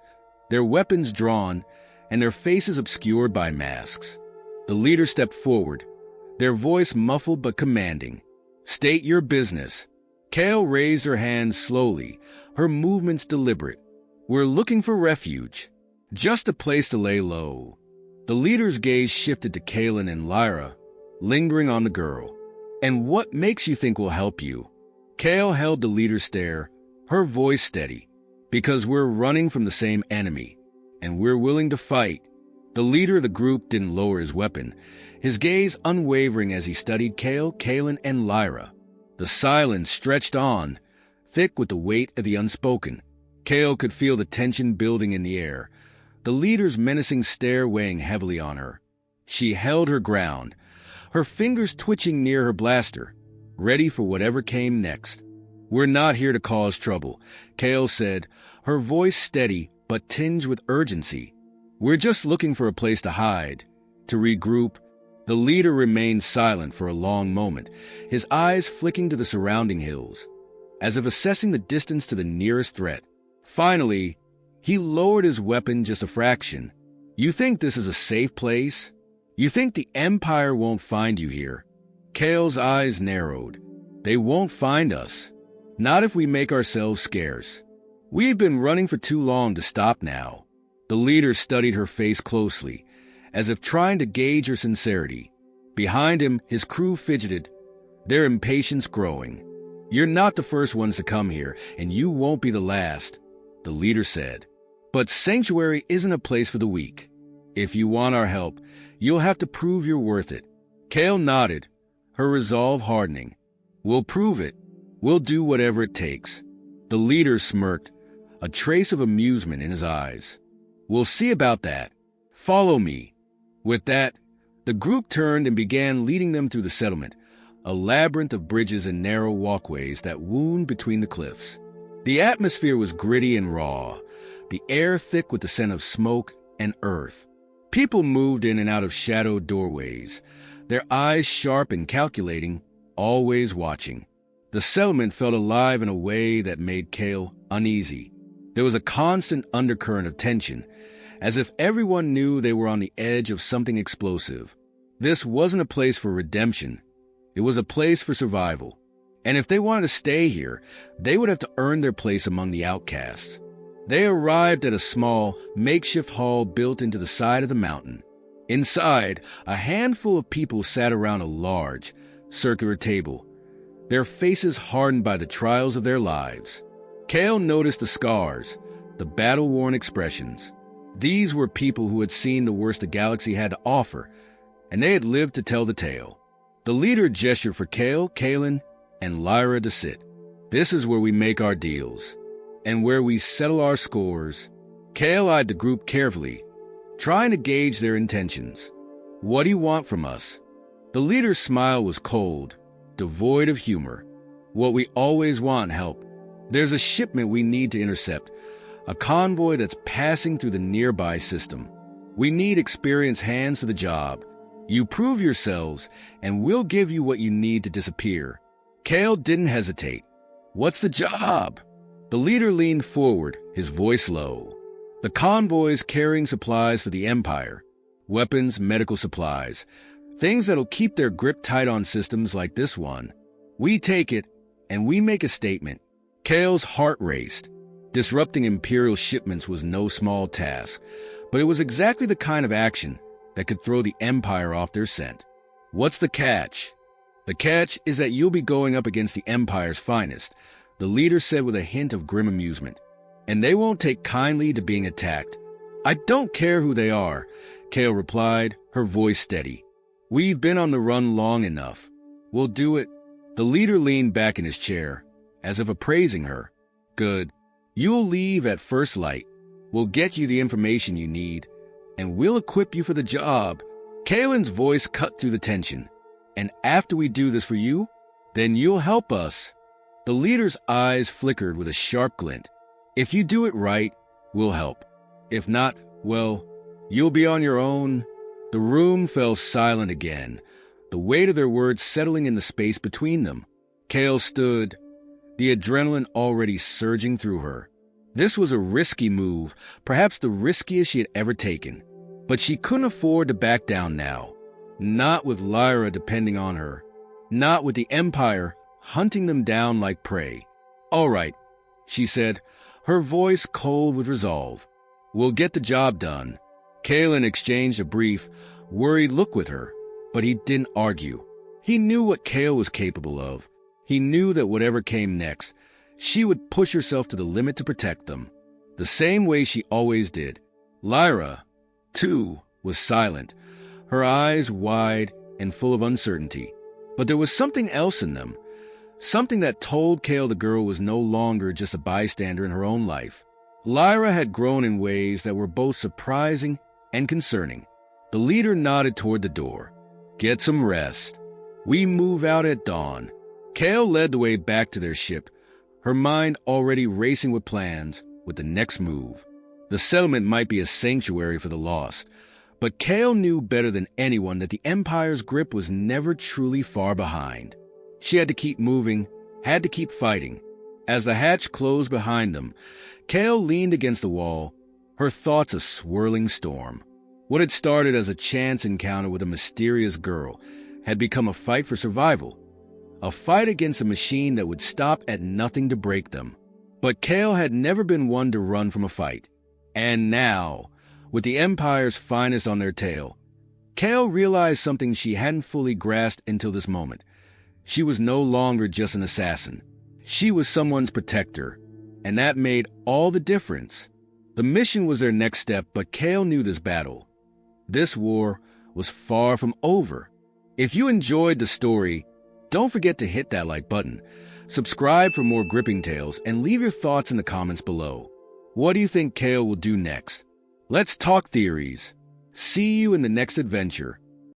their weapons drawn and their faces obscured by masks. The leader stepped forward, their voice muffled but commanding. "State your business." Kael raised her hand slowly, her movements deliberate. "We're looking for refuge, just a place to lay low." The leader's gaze shifted to Kaelin and Lyra, lingering on the girl. "And what makes you think we'll help you?" Kael held the leader's stare, her voice steady. "Because we're running from the same enemy, and we're willing to fight." The leader of the group didn't lower his weapon, his gaze unwavering as he studied Kael, Kaelin, and Lyra. The silence stretched on, thick with the weight of the unspoken. Kael could feel the tension building in the air, the leader's menacing stare weighing heavily on her. She held her ground, her fingers twitching near her blaster, ready for whatever came next. "We're not here to cause trouble," Kael said, her voice steady but tinged with urgency. "We're just looking for a place to hide, to regroup." The leader remained silent for a long moment, his eyes flicking to the surrounding hills, as if assessing the distance to the nearest threat. Finally, he lowered his weapon just a fraction. "You think this is a safe place? You think the Empire won't find you here?" Kael's eyes narrowed. "They won't find us. Not if we make ourselves scarce. We've been running for too long to stop now." The leader studied her face closely, as if trying to gauge her sincerity. Behind him, his crew fidgeted, their impatience growing. "You're not the first ones to come here, and you won't be the last," the leader said. "But Sanctuary isn't a place for the weak. If you want our help, you'll have to prove you're worth it." Kael nodded, her resolve hardening. "We'll prove it. We'll do whatever it takes." The leader smirked, a trace of amusement in his eyes. "We'll see about that. Follow me." With that, the group turned and began leading them through the settlement, a labyrinth of bridges and narrow walkways that wound between the cliffs. The atmosphere was gritty and raw, the air thick with the scent of smoke and earth. People moved in and out of shadowed doorways, their eyes sharp and calculating, always watching. The settlement felt alive in a way that made Kael uneasy. There was a constant undercurrent of tension, as if everyone knew they were on the edge of something explosive. This wasn't a place for redemption. It was a place for survival. And if they wanted to stay here, they would have to earn their place among the outcasts. They arrived at a small, makeshift hall built into the side of the mountain. Inside, a handful of people sat around a large, circular table, their faces hardened by the trials of their lives. Kael noticed the scars, the battle-worn expressions. These were people who had seen the worst the galaxy had to offer, and they had lived to tell the tale. The leader gestured for Kael, Kaelin, and Lyra to sit. This is where we make our deals, and where we settle our scores. Kael eyed the group carefully, trying to gauge their intentions. What do you want from us? The leader's smile was cold, devoid of humor. What we always want, help. There's a shipment we need to intercept, a convoy that's passing through the nearby system. We need experienced hands for the job. You prove yourselves, and we'll give you what you need to disappear. Kael didn't hesitate. What's the job? The leader leaned forward, his voice low. The convoy's carrying supplies for the Empire. Weapons, medical supplies. Things that'll keep their grip tight on systems like this one. We take it, and we make a statement. Kael's heart raced. Disrupting Imperial shipments was no small task, but it was exactly the kind of action that could throw the Empire off their scent. What's the catch? The catch is that you'll be going up against the Empire's finest, the leader said with a hint of grim amusement. And they won't take kindly to being attacked. I don't care who they are, Kael replied, her voice steady. We've been on the run long enough. We'll do it. The leader leaned back in his chair, as if appraising her. Good. You'll leave at first light. We'll get you the information you need, and we'll equip you for the job. Kaelin's voice cut through the tension. And after we do this for you, then you'll help us. The leader's eyes flickered with a sharp glint. If you do it right, we'll help. If not, well, you'll be on your own. The room fell silent again, the weight of their words settling in the space between them. Kael stood, the adrenaline already surging through her. This was a risky move, perhaps the riskiest she had ever taken. But she couldn't afford to back down now. Not with Lyra depending on her. Not with the Empire hunting them down like prey. All right, she said, her voice cold with resolve. We'll get the job done. Kaelin exchanged a brief, worried look with her, but he didn't argue. He knew what Kael was capable of. He knew that whatever came next, she would push herself to the limit to protect them, the same way she always did. Lyra, too, was silent, her eyes wide and full of uncertainty. But there was something else in them, something that told Kael the girl was no longer just a bystander in her own life. Lyra had grown in ways that were both surprising and concerning. The leader nodded toward the door. Get some rest. We move out at dawn. Kael led the way back to their ship, her mind already racing with plans with the next move. The settlement might be a sanctuary for the lost, but Kael knew better than anyone that the Empire's grip was never truly far behind. She had to keep moving, had to keep fighting. As the hatch closed behind them, Kael leaned against the wall, her thoughts a swirling storm. What had started as a chance encounter with a mysterious girl had become a fight for survival, a fight against a machine that would stop at nothing to break them. But Kael had never been one to run from a fight. And now, with the Empire's finest on their tail, Kael realized something she hadn't fully grasped until this moment. She was no longer just an assassin. She was someone's protector, and that made all the difference. The mission was their next step, but Kael knew this battle. This war was far from over. If you enjoyed the story, don't forget to hit that like button, subscribe for more gripping tales, and leave your thoughts in the comments below. What do you think Kael will do next? Let's talk theories. See you in the next adventure.